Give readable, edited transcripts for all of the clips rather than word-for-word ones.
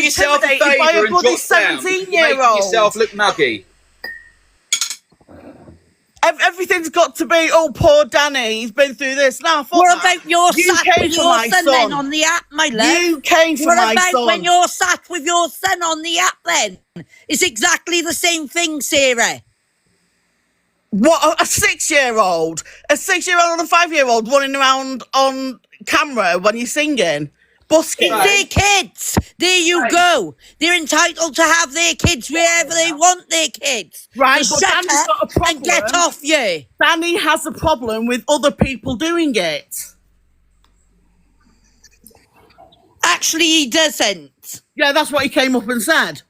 yourself a intimidated by favour a and bloody drop down. You're making 17-year-old. yourself look muggy. Everything's got to be, oh, poor Danny, he's been through this. Now, What about your you sat came with for your my son son. then on the app, my love? You came for What my about son. when you're sat with your son on the app then? It's exactly the same thing, Sarah. What, a 6-year-old? A 6-year-old and a 5-year-old running around on camera when you're singing? Busking. It's their kids. There you go. They're entitled to have their kids wherever they want their kids. Right, So but shut Danny's up got a problem. and get off you. Danny has a problem with other people doing it. Actually, he doesn't. Yeah, that's what he came up and said.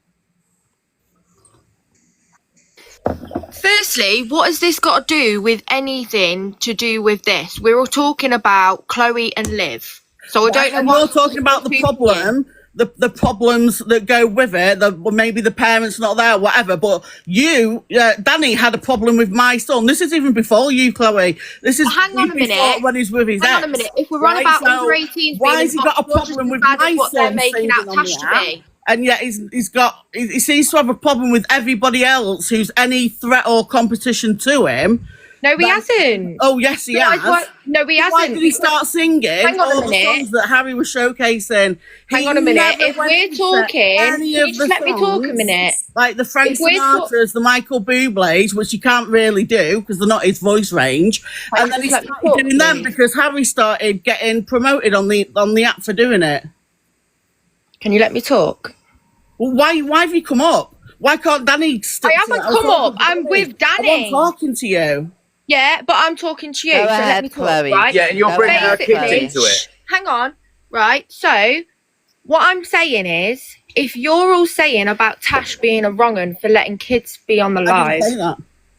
Firstly, what has this got to do with anything to do with this? We're all talking about Chloe and Liv. So I don't know And what we're talking about the problem, the problems that go with it. Well, maybe the parents not there, whatever. But you, Danny, had a problem with my son. This is even before you, Chloe. This is hang on a before minute. when he's with his Hang ex. on a minute. If we're on about under 18s, why has he got a problem with my what they're son making singing out on Tash the to app? be? And yet he seems to have a problem with everybody else who's any threat or competition to him. No, he hasn't. Oh, yes, he has. No, he hasn't. Why did he start singing Hang on a all the minute. songs that Harry was showcasing? Hang on a minute. If we're talking, can you just let me talk a minute? Like the Frank If we're Sinatras, the Michael Bublés, which you can't really do because they're not his voice range. And then he just let started me talk, doing them please. because Harry started getting promoted on the app for doing it. Can you let me talk? Well, why have you come up? Why can't Danny stick I to haven't it? was come talking up. to I'm with Danny. I'm talking to you. Yeah, but I'm talking to you. Go so let ahead, me talk, Chloe. right? Yeah, and you're Go bringing ahead, her kids Chloe. into it. Hang on, right? So, what I'm saying is, if you're all saying about Tash being a wrong 'un for letting kids be on the I live, didn't say that.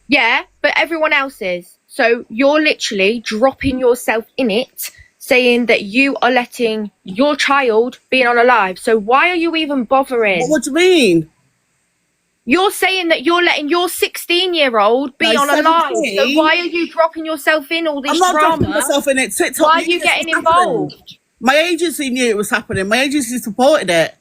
yeah, but everyone else is. So you're literally dropping yourself in it, saying that you are letting your child be on a live. So why are you even bothering? What do you mean? You're saying that you're letting your 16-year-old be No, on a live. 17. So why are you dropping yourself in all this I'm not drama? dropping myself in it. TikTok Why are knew you this getting was happening. involved? My agency knew it was happening. My agency supported it.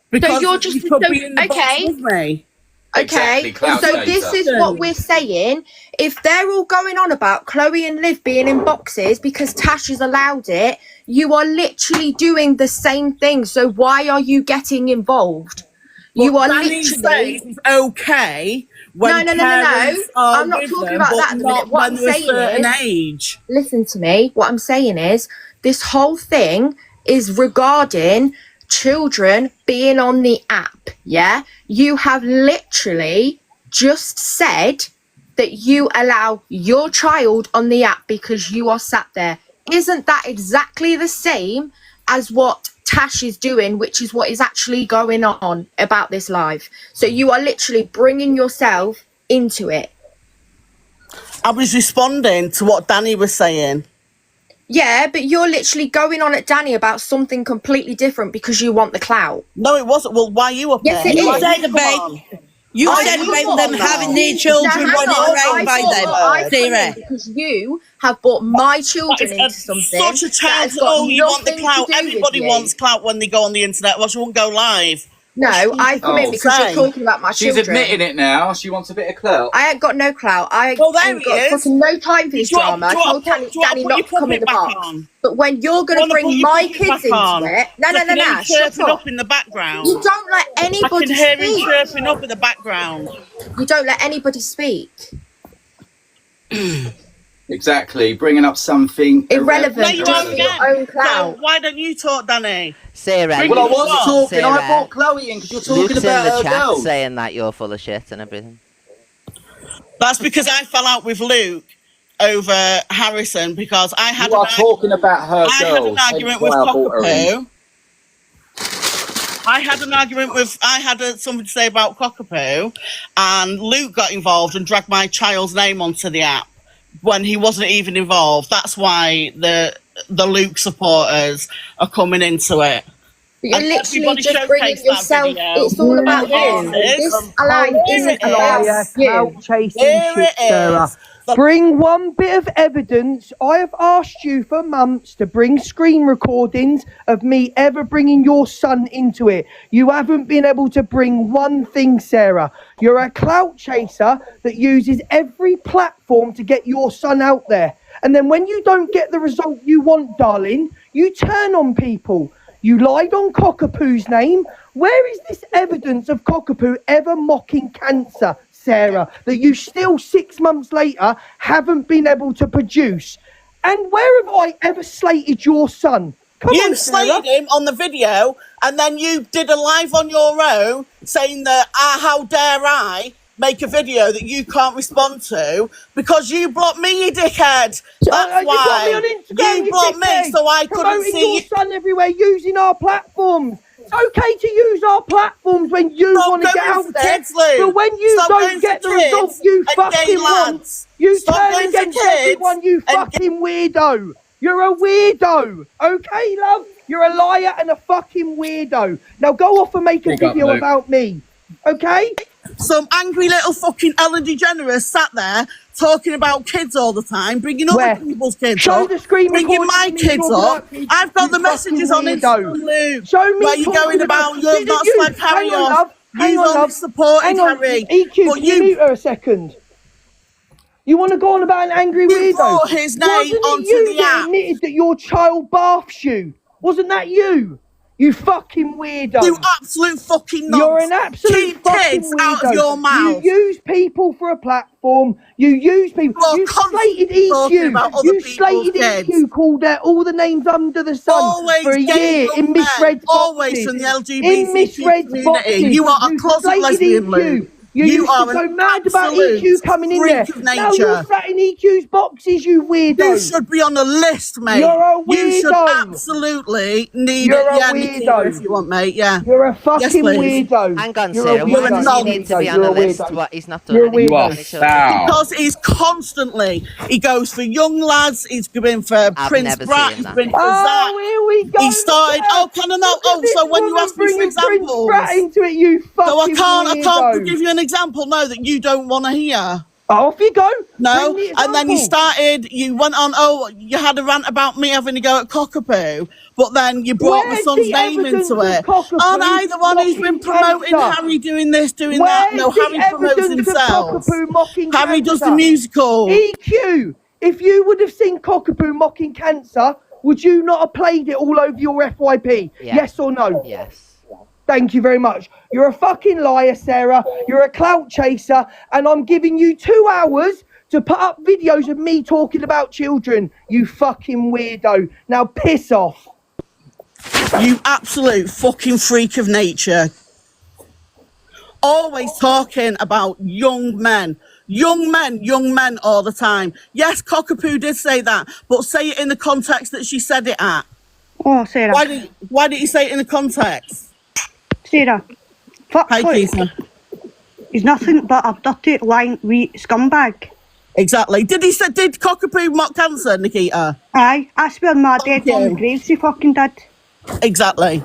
Because you're just- you could so- be in the box okay. with me. Exactly, Okay, clout so chaser. this is what we're saying. If they're all going on about Chloe and Liv being in boxes because Tash has allowed it, you are literally doing the same thing. So why are you getting involved? You are Danny literally. says it's okay when No. parents are I'm not with talking them, about but that at the not minute. What when I'm they're a saying certain is- age. Listen to me. What I'm saying is this whole thing is regarding children being on the app. Yeah, you have literally just said that you allow your child on the app because you are sat there. Isn't that exactly the same as what Tash is doing, which is what is actually going on about this live? So you are literally bringing yourself into it. I was responding to what Danny was saying. Yeah, but you're literally going on at Danny about something completely different because you want the clout. No, it wasn't. Well, why are you up Yes, there? it You is. said Come about on. you I said know about them what having now. their children Now, hang running on, around by them, I come in Sarah. because you have brought my children That into is something. such a that child. has got Oh, you want the nothing to clout. do with Everybody you. wants clout when they go on the internet. Well, she won't go live. No, I've come in Oh. because Say. you're talking about my She's children. admitting it now. She wants a bit of clout. I ain't got no clout. I Well, there ain't he got is. fucking no time for this Do you want- drama. I do you told want to Danny, put- do you want Danny to put not your to come in the puppet back box. on? But when you're going to Wanna put bring your my puppet kids back into on? it, no, I can hear him shut chirping up. up in the background. You don't let I anybody can hear him speak. chirping up in the background. You don't let anybody speak. Exactly. Bringing up something Irrelevant. No, you Just are for again. your own So clout. why don't you talk, Danny? Sarah, Well, I Bring was it on, talking. I Sarah. brought Chloe in because you're talking Luke's in about the her chat girls. saying that you're full of shit and everything. That's because I fell out with Luke over Harrison because I had You are talking about her I had girls. an argument hence with why I brought her in. Cockapoo. I had something to say about Cockapoo, and Luke got involved and dragged my child's name onto the app when he wasn't even involved. That's why the Luke supporters are coming into it. But you're And literally everybody just bringing showcased that yourself. video. It's all about you. Here it is. This live Here isn't it about is. you. Clout chasing Here shit, it Sarah. is. Bring one bit of evidence. I have asked you for months to bring screen recordings of me ever bringing your son into it. You haven't been able to bring one thing, Sarah. You're a clout chaser that uses every platform to get your son out there. And then when you don't get the result you want, darling, you turn on people. You lied on Cockapoo's name. Where is this evidence of Cockapoo ever mocking cancer, Sarah, that you still 6 months later haven't been able to produce? And where have I ever slated your son? Come You on, Sarah. slated him on the video, and then you did a live on your own saying that, how dare I make a video that you can't respond to because you blocked me, you dickhead. That's You got me on why. Instagram, You blocked me dickhead. so I couldn't Promoting see your you. son everywhere using our platforms. It's okay to use our platforms when you Stop want to get going out for there. kids, Lou. But when you Stop going don't get for the kids result you and gay fucking want, lads. you Stop turn going for against kids everyone, you and fucking weirdo. You're a weirdo. Okay, love? You're a liar and a fucking weirdo. Now go off and make a Big up, video Luke. about me. Okay? Some angry little fucking Ellen DeGeneres sat there talking about kids all the time, bringing Where? other people's kids Show up, the screen bringing recording my of me kids talking up. about kids, I've got you the messages fucking on weirdo. Instagram, Luke, Show me where you're talking going about you're Didn't not you? slag Harry Hang on, off. love. Hang You've on, only love. supported Hang on. Harry. EQ, but can you mute her a second? You want to go on about an angry You weirdo? brought his name Wasn't it onto you the that app. admitted that your child baths you? Wasn't that you? You fucking weirdo. You absolute fucking nonce. You're an absolute Keep fucking kids weirdo. out of your mouth. You use people for a platform. You use people. You're You constantly slated talking about EQ. other You people's slated kids. EQ. Called out all the names under the sun Always for a gay year young in men, misread always boxes. from the In LGBT misread community. boxes. You are a closet slated lesbian, EQ. Luke. You You used are to an go mad about absolute EQ coming in there. freak of Now you're nature. sat in EQ's boxes, you weirdo. You should be on the list, mate. You're a You should weirdo. absolutely need You're it. a Yeah, weirdo. Nikita, if you want, mate. Yeah. You're a fucking please. weirdo. Hang on, You're Sarah. a Why You're a does weirdo. he need to be on You're a a list? weirdo. What? He's not You're a done anything You are for any children. foul. Because he's constantly, he goes for young lads, he's been for I've Prince never Brat, seen he's that. been for Oh, Zach. here we go. He started, Sarah. oh, can I know? Look at Oh, this so when you woman ask me for bringing Prince examples. Brat into it, you fucking So I can't weirdo. give you an example now that you don't want to hear. Off you go. No, Bring the and then you example. you went on, oh, you had a rant about me having to go at Cockapoo, but then you brought my Where's son's the name evidence into of it. Cockapoo Aren't I the one who's been mocking promoting cancer? Harry doing this, doing that? Where's No, the Harry promotes evidence of himself. Cockapoo mocking Harry does the cancer? musical. EQ, if you would have seen Cockapoo mocking cancer, would you not have played it all over your FYP? Yeah. Yes or no? Yes. Thank you very much. You're a fucking liar, Sarah. You're a clout chaser, and I'm giving you 2 hours to put up videos of me talking about children. You fucking weirdo. Now piss off. You absolute fucking freak of nature. Always talking about young men all the time. Yes, Cockapoo did say that, but say it in the context that she said it at. Oh, Sarah. Why did you say it in the context? Sarah. Fuck Hi, Luke. Keith. He's nothing but a dirty, lying, wee scumbag. Exactly. Did Cockapoo mock cancer, Nikita? Aye, I swear my dead you. mum graves he fucking did. Exactly.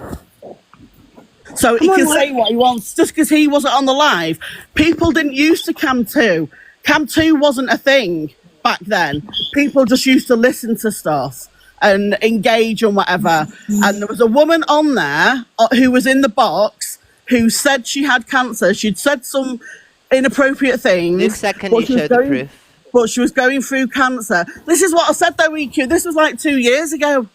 So he Come can on, say what he wants just because he wasn't on the live. People didn't use to Cam 2. Cam 2 wasn't a thing back then. People just used to listen to stuff and engage and whatever. And there was a woman on there who was in the box who said she had cancer. She'd said some inappropriate things. Luke said, can but you she was show the going- proof? But she was going through cancer. This is what I said though, EQ. This was like 2 years ago.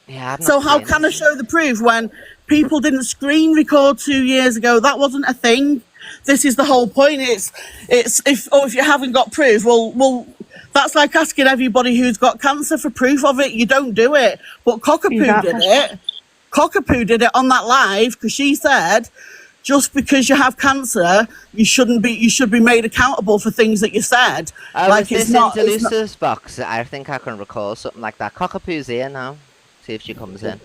Yeah, I've not So how seen can I this. show the proof when people didn't screen record 2 years ago? That wasn't a thing. This is the whole point. It's if you haven't got proof, well, that's like asking everybody who's got cancer for proof of it. You don't do it. But Cockapoo Exactly. did it. Cockapoo did it on that live because she said, just because you have cancer, you should be made accountable for things that you said. Was this it's not. in Delusa's box? I think I can recall something like that. Cockapoo's here now. See if she comes in.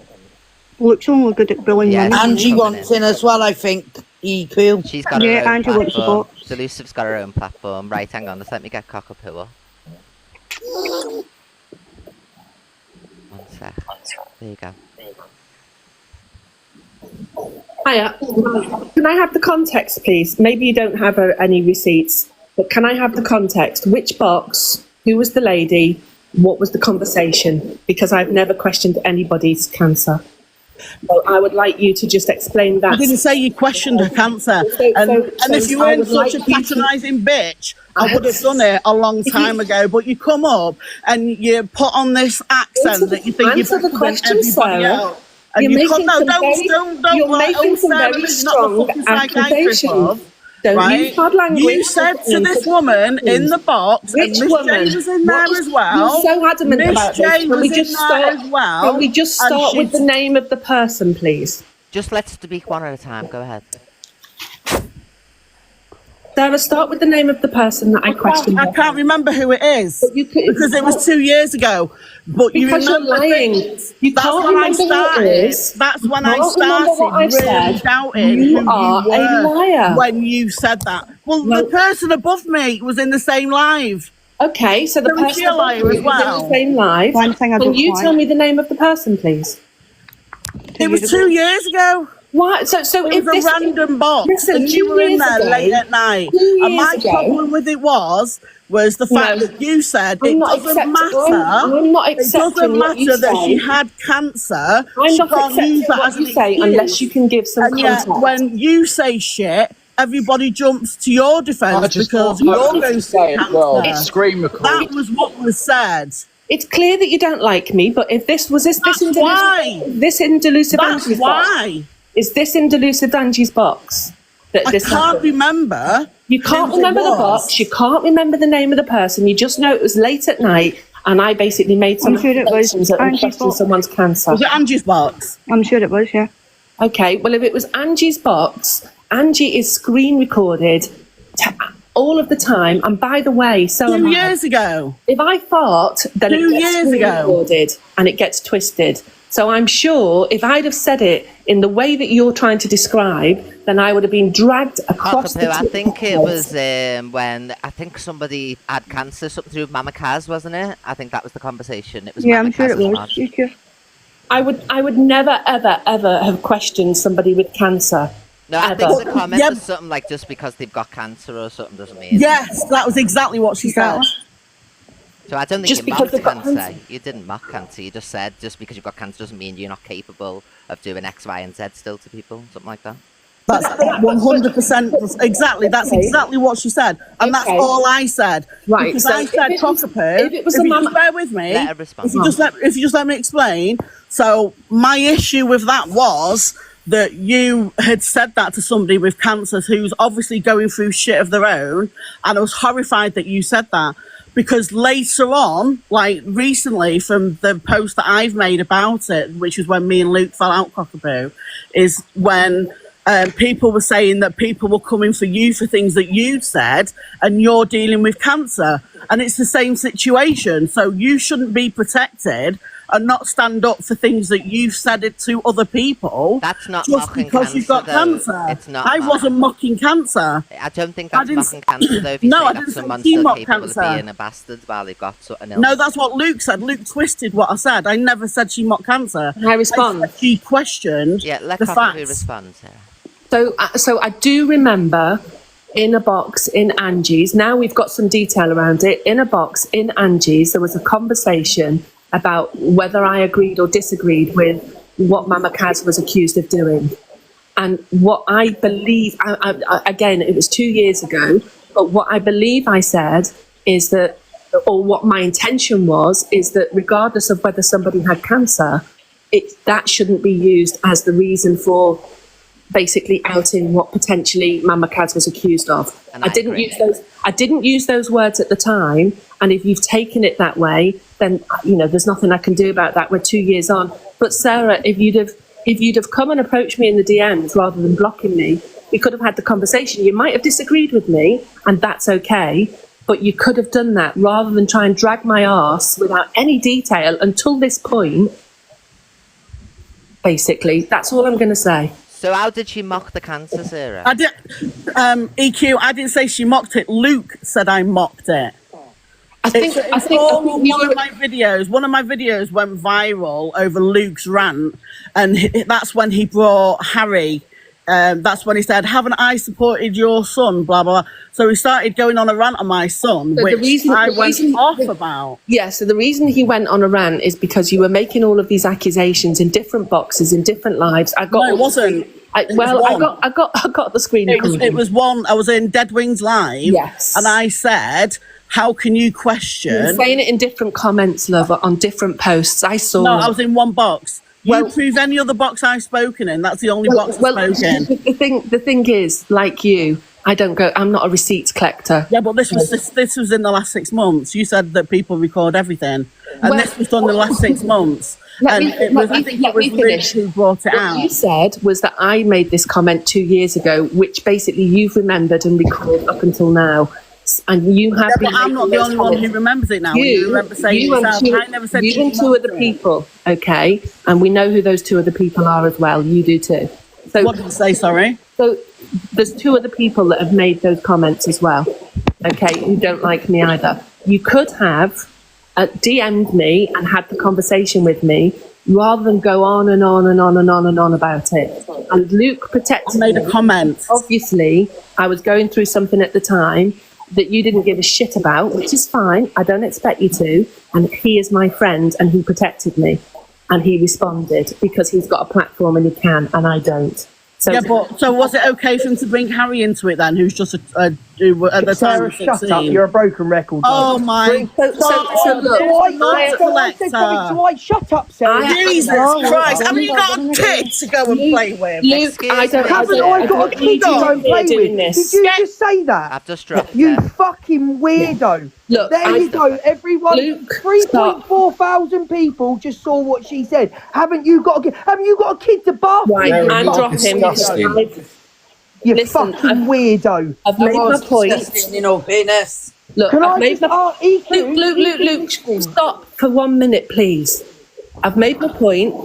Luke's only good at bullying Yeah, women. Angie Angie wants in as well, I think. Equal. She's got Yeah, her own Angie wants the platform. box. Delusive's got her own platform. Right, hang on. Just let me get Cockapoo up. 1 sec. There you go. Hiya. Can I have the context, please? Maybe you don't have any receipts. but can I have the context? Which box? Who was the lady? What was the conversation? Because I've never questioned anybody's cancer. So I would like you to just explain that. I didn't say you questioned her cancer. And if you weren't such a patronising bitch, I would have done it a long time ago. But you come up and you put on this accent that you think you're better than everybody else. And You're you come, making no, some don't you're like, making oh, some Sarah, very you're strong not the fucking psychiatrist, accusations. love. Don't Right? use hard language. You said to this woman in the box, Which and Miss woman? J was in there What- as well. You're so adamant Miss about J this. Can was we in just there start as well. Can we just and start with the she's- name of the person, please? Just let's speak one at a time. Go ahead. Sarah, start with the name of the person that I questioned. I can't remember who it is But you could- because it was 2 years ago. But you Because you're remember lying. things. You That's can't when I remember who it started. is. That's when You I can't remember what I've started really said. doubting You who are you a were liar. when you said that. Well, No. the person above me was in the same live. Okay, so the So is person she a liar above as you was in well? the same live. One thing I Can don't you like. tell me the name of the person, please? It was 2 years ago. Why? So It if was this a random box, Listen, and 2 you were in years there ago- late at night. 2 And my years ago- problem with it was the fact No. that you said I'm it not doesn't accepting- matter. I'm not It doesn't accepting what you matter that say. she had cancer. I'm she not can't accepting use that what as an you say excuse. unless you can give some And yet, context. when you say shit, everybody jumps to your defence I just because thought you're I was going to say through as well. cancer. Screen record. That was what was said. It's clear that you don't like me, but if this was this That's in why. this in Delusive That's Angie's box, why. is this in Delusive Angie's box? That I this can't happened? remember. You can't who it remember the was. box. You can't remember the name of the person. You just know it was late at night, and I basically made some I'm sure it was accusations that Angie's questioned box. someone's cancer. Was it Angie's box? I'm sure it was, yeah. Okay, well, if it was Angie's box, Angie is screen recorded all of the time. And by the way, so 2 am I. years ago. If I fart, then 2 it gets years screen ago. recorded and it gets twisted. So I'm sure if I'd have said it in the way that you're trying to describe, then I would have been dragged across the Cockapoo, I think it place. was when I think somebody had cancer, something to do with Mama Kaz, wasn't it? I think that was the conversation. It was Yeah, Mama I'm sure it Kaz's was. mum. You sure? I would never, ever, ever have questioned somebody with cancer. No, I Ever. think the comment Yeah. was something like just because they've got cancer or something doesn't mean. Yes, that was exactly what she said. So I don't think Just you because mocked they've got cancer. cancer. You didn't mock cancer. You just said just because you've got cancer doesn't mean you're not capable of doing X, Y, and Z still to people, something like that. That's 100% exactly. That's Okay. exactly what she said, and that's Okay. all I said. Right, Because so I if said it was- cockapoo. if it was if a you mama- just bear with me, Let her respond. if you just let me explain. So my issue with that was that you had said that to somebody with cancer who's obviously going through shit of their own, and I was horrified that you said that. Because later on, like recently from the post that I've made about it, which is when me and Luke fell out cockapoo, is when people were saying that people were coming for you for things that you'd said, and you're dealing with cancer. And it's the same situation. So you shouldn't be protected and not stand up for things that you've said it to other people. That's not just mocking because you've got cancer, though. cancer. It's not I mocking. wasn't mocking cancer. I don't think I that's didn't mocking cancer though. If you No, say I that didn't say someone's he still mocked capable cancer. of being a bastard while they've got something else. No, that's what Luke said. Luke twisted what I said. I never said she mocked cancer. Can I respond? said she questioned Yeah, let the Cockapoo facts. respond, Sarah. So I do remember in a box in Angie's, now we've got some detail around it, in a box in Angie's, there was a conversation about whether I agreed or disagreed with what Mama Kaz was accused of doing. And what I believe, again, it was 2 years ago, but what I believe I said is that, or what my intention was, is that regardless of whether somebody had cancer, that shouldn't be used as the reason for basically outing what potentially Mama Kaz was accused of. And I I didn't agree. use those words at the time, and if you've taken it that way, then there's nothing I can do about that. We're 2 years on. But Sarah, if you'd have come and approached me in the DMs rather than blocking me, we could have had the conversation. You might have disagreed with me, and that's okay, but you could have done that rather than try and drag my arse without any detail until this point. Basically, that's all I'm going to say. So how did she mock the cancer, Sarah? I did, EQ, I didn't say she mocked it. Luke said I mocked it. I think One of my videos went viral over Luke's rant, and that's when he brought Harry that's when he said, haven't I supported your son, blah, blah, blah. So he started going on a rant on my son, So which I went off about. Yeah, so the reason he went on a rant is because you were making all of these accusations in different boxes, in different lives. I got No, it wasn't. I It was got the screen. It was one, I was in Dead Wings Live. Yes. And I said, how can you You were question? saying it in different comments, love, on different posts. I saw. No, I was in one box. Well- You prove any other box I've spoken in. That's the only box I've spoken. the thing is, like you, I don't go. I'm not a receipts collector. Yeah, but this was in the last 6 months. You said that people record everything, and Well- this was done in the last 6 months. Let And me- it let was, me- I think let it was me Luke finish. who brought it What you out. said was that I made this comment 2 years ago, which basically you've remembered and recalled up until now. And you have Yeah, been but I'm not making the those only one who comments. remembers it now. You remember saying you it and yourself. two, I never said you and did two not other do it. people, okay? And we know who those two other people are as well. You do too. So, What did you say? Sorry. so there's two other people that have made those comments as well, okay? Who don't like me either. You could have DM'd me and had the conversation with me rather than go on and on and on and on and on about it. And Luke protected I made me. a comment. Obviously, I was going through something at the time that you didn't give a shit about, which is fine. I don't expect you to. And he is my friend and he protected me. And he responded because he's got a platform and he can, and I don't. So, Yeah, but so was it okay for him to bring Harry into it then, who's just who at the time Sarah, was shut 16? up. You're a broken record. Oh love. my! so look, Not Shut up, Sarah. Jesus Christ! Haven't you got a kid to go and play with? Luke, Excuse I don't. me. Haven't I got a kid to go and play doing with? this. Did you just say that? I've just dropped You it. fucking weirdo. Look, There you go, everyone. Luke, 3.4 thousand people just saw what she said. Haven't you got a kid to bath Right, with? I'm You dropping. disgusting. You Listen, fucking weirdo. I've made my point. Disgusting, in all fairness. Look, Can I've I made just my EQ? Luke, stop for 1 minute, please. I've made my point.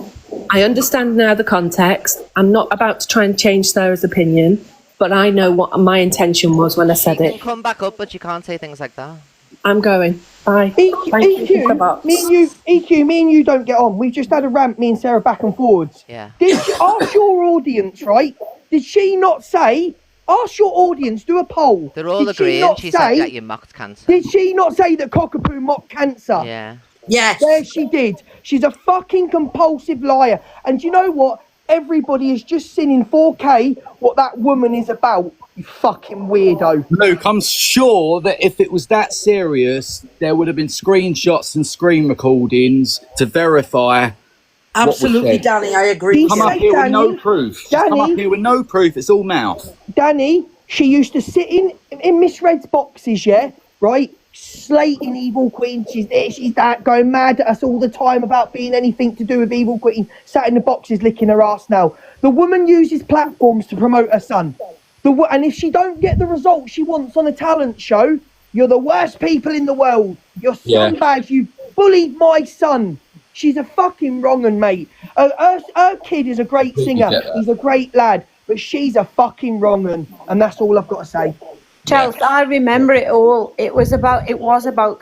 I understand now the context. I'm not about to try and change Sarah's opinion, but I know what my intention was when I said You can it. come back up, but you can't say things like that. I'm going. Bye. Thank you for the box. EQ, me and you don't get on. We've just had a rant, me and Sarah, back and forwards. Yeah. Ask your audience, right? Did she not say, ask your audience, do a poll. They're all Did she agreeing. not She said say- that you mocked cancer. Did she not say that Cockapoo mocked cancer? Yeah. Yes. There she did. She's a fucking compulsive liar. And you know what? Everybody has just seen in 4K what that woman is about. You fucking weirdo. Luke, I'm sure that if it was that serious, there would have been screenshots and screen recordings to verify. Absolutely, said. Danny, I agree. Did with Come you. up here with no Danny? proof. Just come Danny? up here with no proof. It's all mouth. Danny, she used to sit in Miss Red's boxes, yeah? Right? Slating Evil Queen. She's this, she's that, going mad at us all the time about being anything to do with Evil Queen. Sat in the boxes licking her ass now. The woman uses platforms to promote her son. And if she don't get the result she wants on a talent show, you're the worst people in the world. You're Yeah. scumbags. You bullied my son. She's a fucking wrong 'un, mate. Her kid is a great singer. get that. He's a great lad. But she's a fucking wrong 'un. And that's all I've got to say. Chelsea, I remember it all. It was about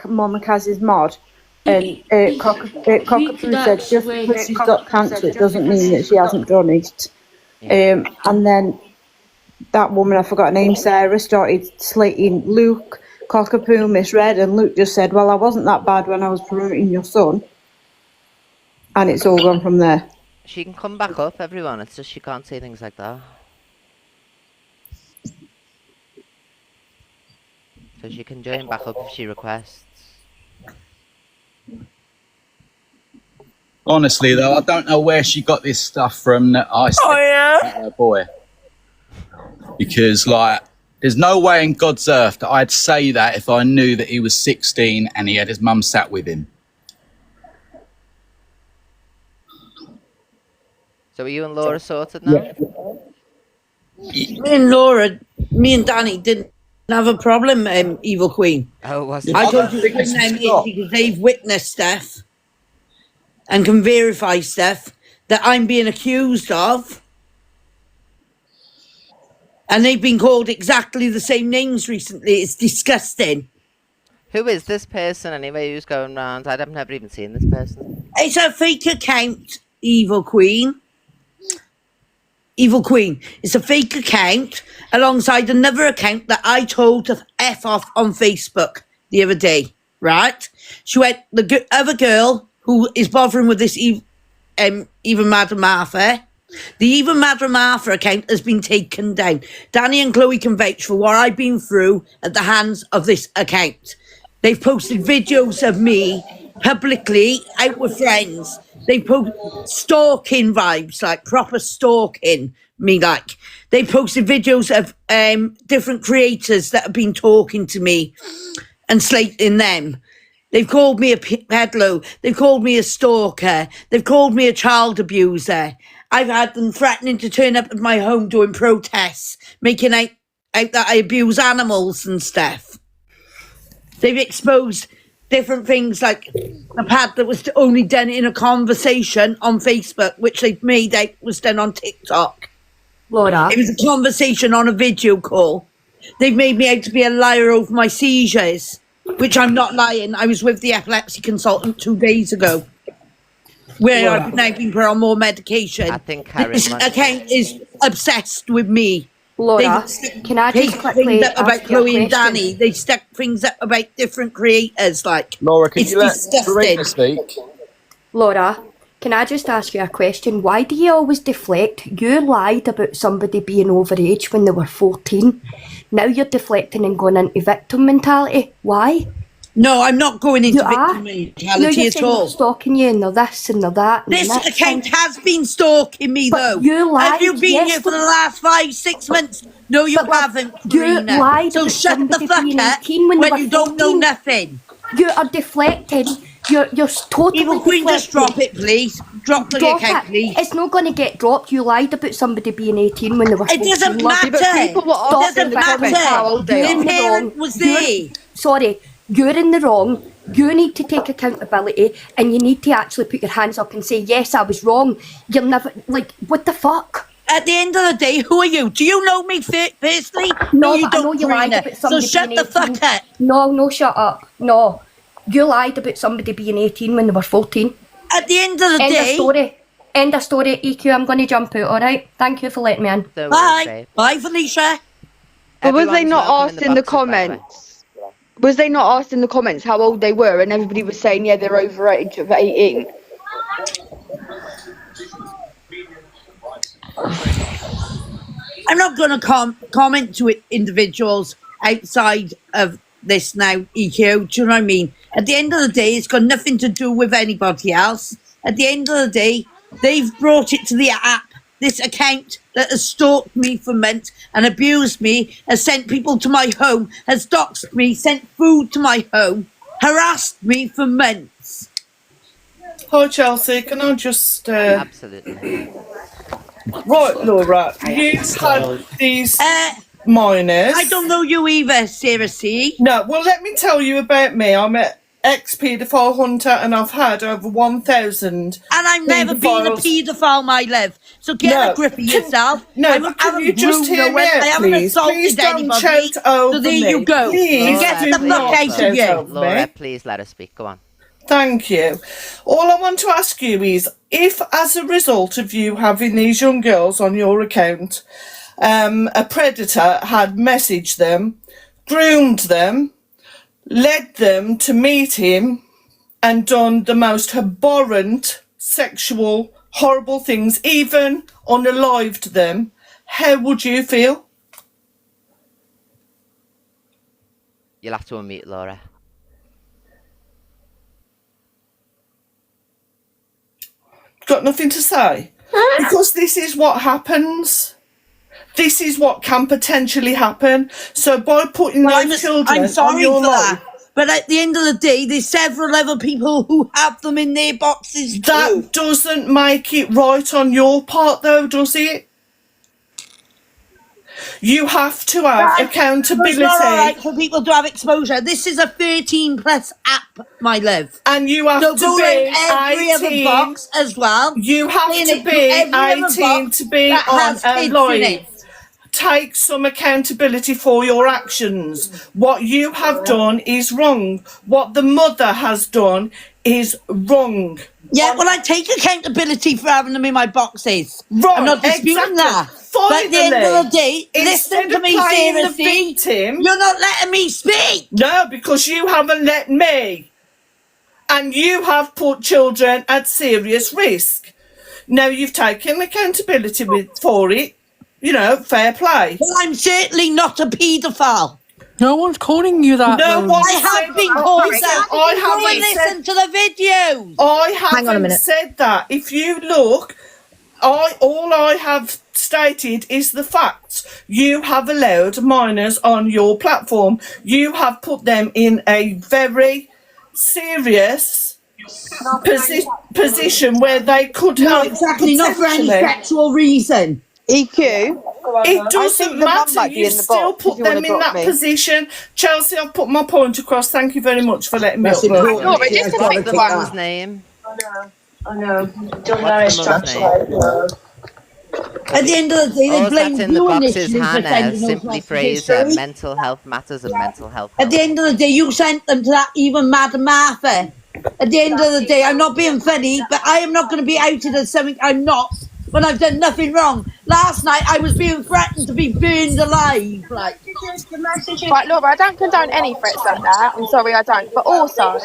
Mama Kaz's mod, and Cockapoo said just because she's got cancer, it doesn't mean that she hasn't done it. And then that woman, I forgot her name, Sarah, started slating Luke, Cockapoo, Miss Red, and Luke just said, "Well, I wasn't that bad when I was promoting your son," and it's all gone from there. She can come back up, everyone. It's just she can't say things like that. So she can join back up if she requests. Honestly, though, I don't know where she got this stuff from that I said to her boy. Because, like, there's no way in God's earth that I'd say that if I knew that he was 16 and he had his mum sat with him. So are you and Laura sorted now? Me and Danny didn't have a problem, Evil Queen. Oh, was I it? told you to bring them in because they've witnessed stuff and can verify stuff that I'm being accused of. And they've been called exactly the same names recently. It's disgusting. Who is this person anyway who's going round? I've never even seen this person. It's a fake account, Evil Queen. Evil Queen. It's a fake account alongside another account that I told to F off on Facebook the other day, right? She went, the other girl who is bothering with this Even Madam Martha, the Even Madam Martha account has been taken down. Danny and Chloe can vouch for what I've been through at the hands of this account. They've posted videos of me publicly out with friends. They post stalking vibes, like proper stalking me. Like they posted videos of different creators that have been talking to me and slating them. They've called me a peddler. They've called me a stalker. They've called me a child abuser. I've had them threatening to turn up at my home doing protests, making out that I abuse animals and stuff. They've exposed different things, like a pad that was only done in a conversation on Facebook, which they've made out was done on TikTok. Laura. It was a conversation on a video call. They've made me out to be a liar over my seizures, which I'm not lying. I was with the epilepsy consultant 2 days ago, where Laura. I've now been put on more medication. I think Karen This might- account is obsessed with me. Laura, They've can I just stuck quickly things up about ask you a Chloe and question? Danny. They stuck things up about different creators. Like Laura, can it's you let disgusting. Verena speak? Laura, can I just ask you a question? Why do you always deflect? You lied about somebody being overage when they were 14. Now you're deflecting and going into victim mentality. Why? No, I'm not going into You are. victim No, mentality you're at saying all. they're stalking you and they're this and they're that. And This the next account thing- has been stalking me, But though. you lied Have you been here for the yesterday. last 5-6 months? No, you But, like, haven't, you Verena. lied So about shut the somebody fuck being up 18 when they were you don't know 14. nothing. You are deflecting. You're totally Evil Queen, just drop deflecting. it, please. Drop the Drop account, it. please. It's not going to get dropped. You lied about somebody being 18 when they were 14. It doesn't love. matter. but people were Stop asking It in doesn't the comments how matter. old they You're are. in The the parent wrong. was You're- there. Sorry, you're in the wrong. You need to take accountability and you need to actually put your hands up and say, yes, I was wrong. You'll never, like, what the fuck? At the end of the day, who are you? Do you know me personally? No, you but I know don't, you lied Verena. about So somebody shut being the fuck 18. up. No, shut up. No. You lied about somebody being 18 when they were 14. At the end of the End of day, story. End of story. EQ, I'm going to jump out, alright? Thank you for letting me in. Don't worry, bye. babe. Bye, Felicia. But was they Everyone's not welcome asked in the boxes, by way. comments? Was they not asked in the comments how old they were, and everybody was saying, yeah, they're over age of 18? I'm not going to comment to individuals outside of this now, EQ. Do you know what I mean? At the end of the day, it's got nothing to do with anybody else. At the end of the day, they've brought it to the app. This account that has stalked me for months and abused me, has sent people to my home, has doxed me, sent food to my home, harassed me for months. Hi Chelsea, can I just Absolutely. right, Laura, you've had these minors. I don't know you either, Sarah C. No, well let me tell you about me. I'm an ex-paedophile hunter and I've had over 1,000 And I've never been a paedophiles. paedophile, my love. So get No, a grip of can- yourself. no, I but haven't can you just ruined hear no one. me out, I haven't please? assaulted Please don't anybody. shout over So there me. you go. Please And get do the fuck not out of shout you. over Laura, me. please let us speak. Go on. Thank you. All I want to ask you is, if as a result of you having these young girls on your account, a predator had messaged them, groomed them, led them to meet him, and done the most abhorrent, sexual, horrible things, even unalived them, how would you feel? You'll have to unmute Laura. Got nothing to say? Because this is what happens. This is what can potentially happen. So by putting Well, those children I'm sorry on your for life, that. But at the end of the day, there's several other people who have them in their boxes too. that doesn't make it right on your part, though, does it? You have to have It's accountability, not alright for people to have exposure. This is a 13+ app, my love. and you have So to go be in every other 18. box as well. You have In to it, be every other 18 box to be that on has a kids in live. it. Take some accountability for your actions. What you have done is wrong. What the mother has done is wrong. Yeah, well, I take accountability for having them in my boxes. Right, I'm not disputing exactly. that. But at the end of the day, Instead listen to of me playing the seriously. victim, You're not letting me speak. no, because you haven't let me. And you have put children at serious risk. Now, you've taken accountability for it. You know, fair play. Well, I'm certainly not a paedophile. No one's calling you that. No though. one I have said been that. called Listen, that. I Go and haven't said listen to the videos. I Hang on a haven't minute. said that. If you look, all I have stated is the facts. You have allowed minors on your platform. You have put them in a very serious position where they could No, have exactly, not for any potentially- sexual reason. EQ. It doesn't matter. You still put them in that position. Chelsea, I've put my point across. Thank you very much for letting me That's upload. important. What's Yeah, the gotta take mum's that. name? I know. Don't know What's his the mum's name? At the end of the day, they All blame that's in the you box is initially for Hannah, sending those simply messages Fraser, through. mental health matters and mental health. At the end of the day, you sent them to that even Madam Martha. At the end of the day, I'm not being funny, but I am not going to be outed as something I'm not when I've done nothing wrong. Last night, I was being threatened to be burned alive. Like, Right, Laura, I don't condone any threats like that. I'm sorry, I don't. But also,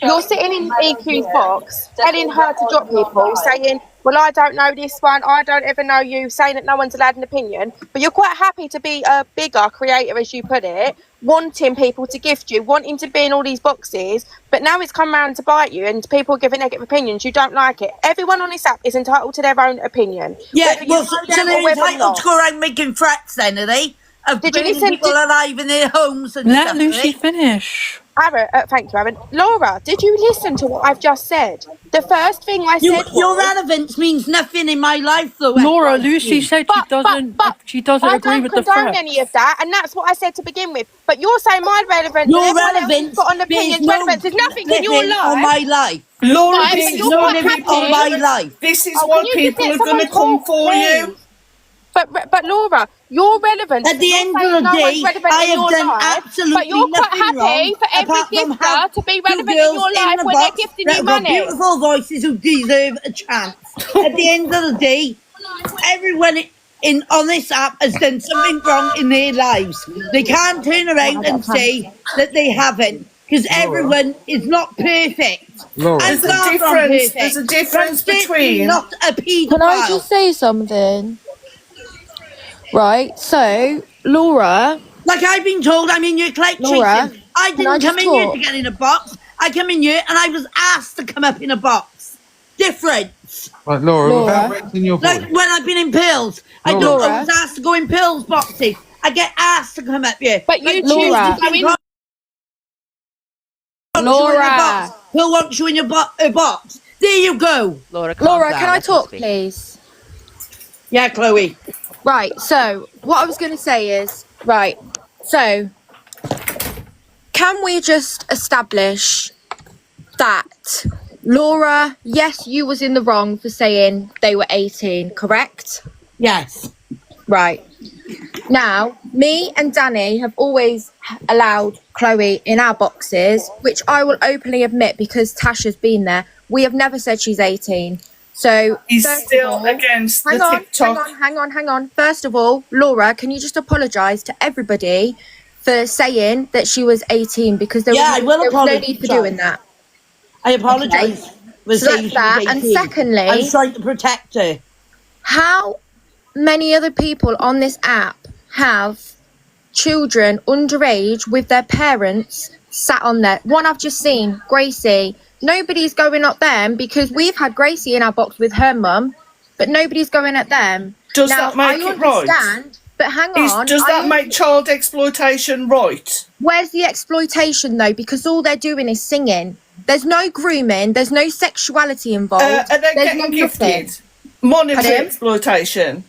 you're sitting in EQ's box, telling her to drop people, saying, well, I don't know this one, I don't ever know you, saying that no one's allowed an opinion. But you're quite happy to be a bigger creator, as you put it, wanting people to gift you, wanting to be in all these boxes. But now it's come round to bite you and people giving negative opinions. You don't like it. Everyone on this app is entitled to their own opinion. yeah, whether you well, know so them or they're whether entitled not. to go around making threats then, are they? Of Did you burning listen- people alive in their homes and Let stuff, Lucy are they? finish. Aaron, thank you, Aaron. Laura, did you listen to what I've just said? The first thing I said Your was... relevance means nothing in my life, though. Laura, Esther. Lucy said she doesn't I agree don't with the condone threat. any of that, and that's what I said to begin with. But you're saying my relevance, Your and everyone relevance else's got on opinions. bears no Relevance is nothing in your living on life. my life. Laura, Right, this but is you're no why quite living people on happy. my life. This is Oh, why can you just people let are going to someone come talk, for you. please? But Laura, your relevance. At the you're end saying of the no day, one's relevant I in have your done life, absolutely but you're quite nothing happy wrong for every apart from gifter have to be two relevant in girls your in life the when they're box gifting that you have got money. beautiful voices who deserve a chance. At the end of the day, everyone on this app has done something wrong in their lives. They can't turn around and say that they haven't, because everyone is not perfect. Laura. I'm There's a far from difference. perfect. There's a difference I'm certainly between. not a paedophile. Can I just say something? Right, so Laura, Like I've been told I'm in your clout Laura, chasing. I can I didn't come just in here talk? to get in a box. I come in here and I was asked to come up in a box. Different. Right, Laura, Laura. without raising your voice. Like when I've been in pills. I don't Laura. always asked to go in pills boxes. I get asked to come up here. But you Like, choose Laura. to go in. Laura. Who wants you in your box? There you go. Laura, calm Laura, down, can I let her talk, speak. please? Yeah, Chloe. Right, so what I was going to say is, right, so can we just establish that Laura, yes, you was in the wrong for saying they were 18, correct? Yes. Right. Now, me and Danny have always allowed Chloe in our boxes, which I will openly admit because Tasha's been there. We have never said she's 18. So He's first of still all- against the hang on, TikTok. hang on. First of all, Laura, can you just apologise to everybody for saying that she was 18 because there Yeah, I will was no need for apologise. doing that. I apologise for So saying that's she that. was And 18. secondly, I'm trying to protect her. how many other people on this app have children underage with their parents sat on there? One I've just seen, Gracie. Nobody's going at them because we've had Gracie in our box with her mum, but nobody's going at them. Does now, that make I it right? understand, but hang on. Does that make child exploitation right? Where's the exploitation though? Because all they're doing is singing. There's no grooming. There's no sexuality involved. Are they there's getting no gifted? nothing. Monetary Pardon? exploitation.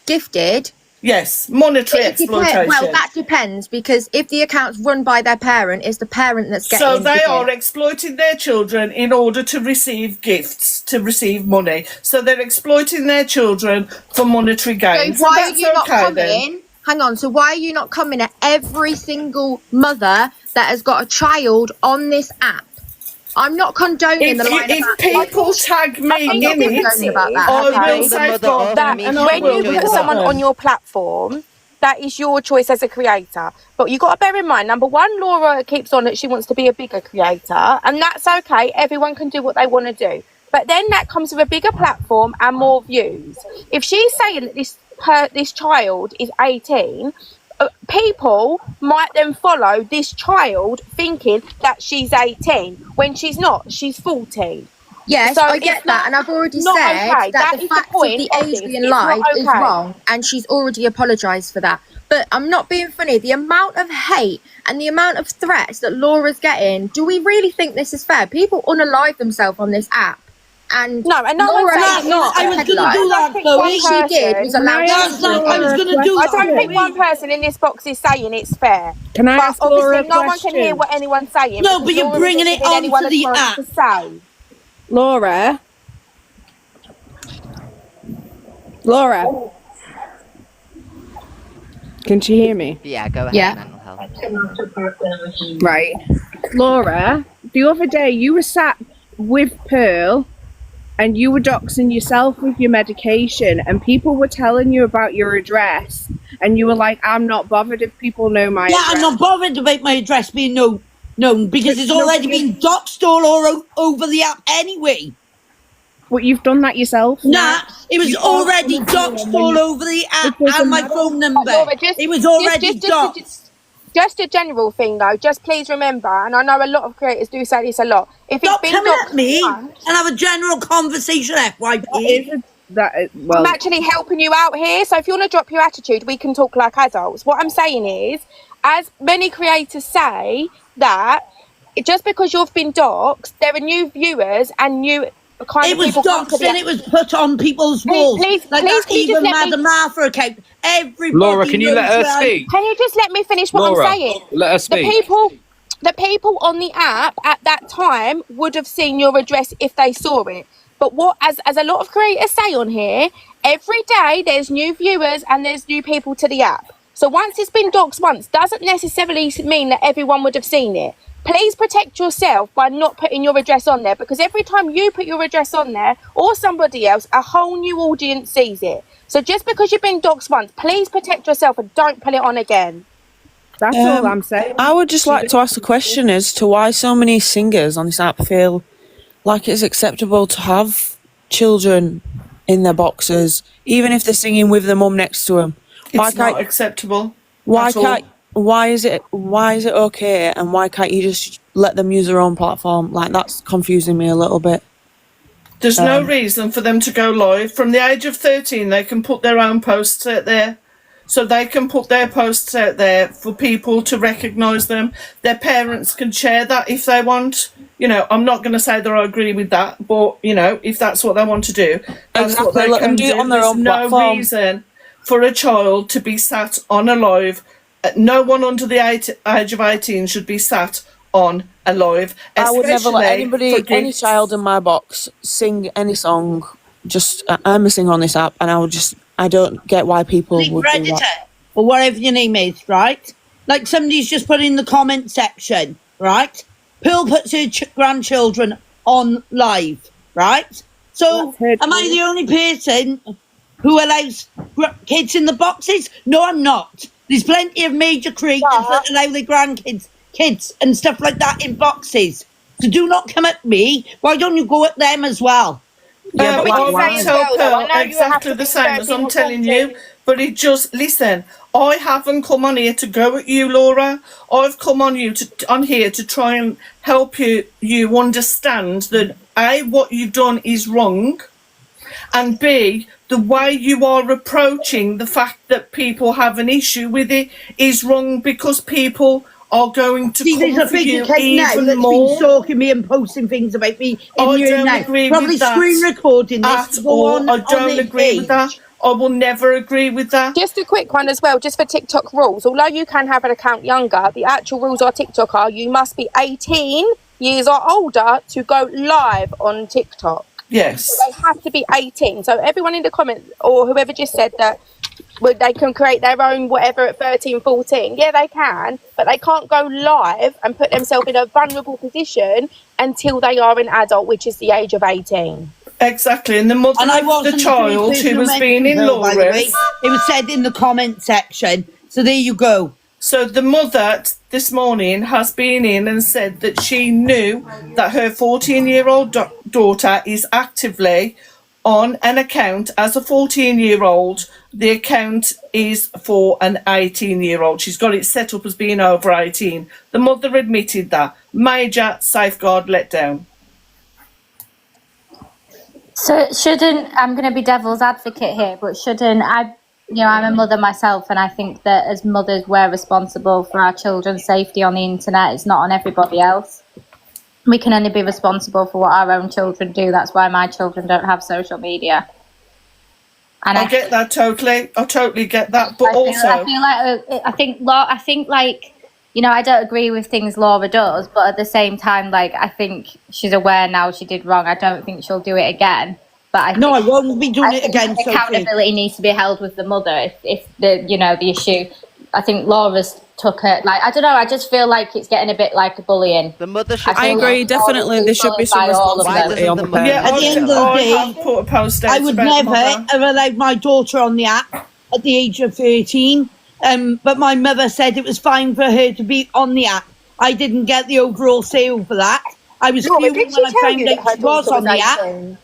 Gifted. Yes, monetary It depends. exploitation. Well, that depends because if the account's run by their parent, it's the parent that's getting. So they the are gift. exploiting their children in order to receive gifts, to receive money. So they're exploiting their children for monetary gain. So why are that's you not okay coming? then. Hang on. So why are you not coming at every single mother that has got a child on this app? I'm not condoning the line If about people tag me in not condoning it, about that. I will safeguard them. that And I when will you do put that. someone on your platform, that is your choice as a creator. But you got to bear in mind, number one, Laura keeps on that she wants to be a bigger creator, and that's okay. Everyone can do what they want to do. But then that comes with a bigger platform and more views. If she's saying that this child is 18, people might then follow this child thinking that she's 18 when she's not. She's 14. Yes, So I get it's that, and I've already not said okay. that the is fact of point the of this. Adrian It's lie not is okay. wrong, and she's already apologised for that. But I'm not being funny. The amount of hate and the amount of threats that Laura's getting, do we really think this is fair? People unalive themselves on this app. And no, and no Laura one's saying is not I a was going headline. to do that, think Chloe. one All she did was person- allow I was going to do I that. don't think one person in this box is saying it's fair. Can I but ask Laura obviously a no one can hear question? what anyone's saying. No, because but you're Laura bringing isn't it giving anyone onto a the chance app. to say. Laura? Laura? Can she hear me? Yeah, go ahead. Yeah. Mental health. Right. Laura, the other day you were sat with Pearl and you were doxing yourself with your medication, and people were telling you about your address, and you were like, I'm not bothered if people know my Yeah, address. I'm not bothered about my address being known because it's already been doxed all over the app anyway. But you've done that yourself? Nah, it was already doxed all over the app and my phone number. Laura, It was already doxed. Just a general thing though, just please remember, and I know a lot of creators do say this a lot, if Stop it's been coming at doxed me once, and have a general conversation, FYP. Well, I'm actually helping you out here, so if you want to drop your attitude, we can talk like adults. What I'm saying is, as many creators say, that just because you've been doxed, there are new viewers and new kind It of was people come to doxed the and it was put on people's walls. Please, like please, that can you just even let me- Madam Martha account. Everybody Laura, can you let knows her where I- speak? Can you just let me finish what Laura, I'm saying? let her speak. The people on the app at that time would have seen your address if they saw it. But what, as a lot of creators say on here, every day there's new viewers and there's new people to the app. So once it's been doxed once, doesn't necessarily mean that everyone would have seen it. Please protect yourself by not putting your address on there, because every time you put your address on there or somebody else, a whole new audience sees it. So just because you've been doxed once, please protect yourself and don't put it on again. That's all I'm saying. I would just like to ask a question as to why so many singers on this app feel like it's acceptable to have children in their boxes, even if they're singing with their mum next to them. It's not acceptable. Why at all. can't? Why is it okay, and why can't you just let them use their own platform? Like, that's confusing me a little bit. There's no reason for them to go live. From the age of 13, they can put their own posts out there. So they can put their posts out there for people to recognise them. Their parents can share that if they want. You know, I'm not going to say that I agree with that, but, you know, if that's what they want to do, that's what Exactly, they let them can do it on their There's own no platform. reason for a child to be sat on a live. No one under the age of 18 should be sat on a live. I would never let especially anybody, for any gifts. child in my box, sing any song. Just, I'm a singer on this app, and I don't get why people would do Predator, that. or whatever your name is, right? Like somebody's just put in the comment section, right? Pearl puts her grandchildren on live, right? So, am I the only person who allows kids in the boxes? No, I'm not. There's plenty of major creators that allow their grandkids, kids and stuff like that in boxes. So do not come at me. Why don't you go at them as well? Yeah, but I say will as tell well, though, I Pearl know you have exactly to the be same as 13 I'm or telling 14. you. But it just, listen, I haven't come on here to go at you, Laura. I've come on here to try and help you understand that A, what you've done is wrong, and B, the way you are approaching the fact that people have an issue with it is wrong, because people are going to See, there's come a for you big kid now even that's more. been stalking me and posting things about me in I here don't now. agree Probably with that screen recording this. at to go all. on I on don't their agree with that. page. I will never agree with that. Just a quick one as well, just for TikTok rules. Although you can have an account younger, the actual rules on TikTok are you must be 18 years or older to go live on TikTok. Yes. So they have to be 18. So everyone in the comments or whoever just said that Well, they can create their own whatever at 13, 14. Yeah, they can, but they can't go live and put themselves in a vulnerable position until they are an adult, which is the age of 18. Exactly, and the mother And I of wasn't the child person who was being mentioned in her, by the way. Laura's. It was said in the comment section. So there you go. So the mother this morning has been in and said that she knew that her 14-year-old daughter is actively on an account as a 14-year-old. The account is for an 18-year-old. She's got it set up as being over 18. The mother admitted that. Major safeguard letdown. So shouldn't, I'm going to be devil's advocate here, but shouldn't I, I'm a mother myself, and I think that as mothers we're responsible for our children's safety on the internet. It's not on everybody else. We can only be responsible for what our own children do. That's why my children don't have social media. And I get that totally. I totally get that. But I think I don't agree with things Laura does, but at the same time, I think she's aware now she did wrong. I don't think she'll do it again. But I won't be doing it again. Accountability needs to be held with the mother if the issue. I think Laura's took it. I don't know. I just feel like it's getting a bit like bullying. The mother should. I agree. Definitely, there should be some responsibility on the parents. At the end of the day, I would never have allowed my daughter on the app at the age of 13. But my mother said it was fine for her to be on the app. I didn't get the overall sale for that. I was fuming when I found out she was on the app.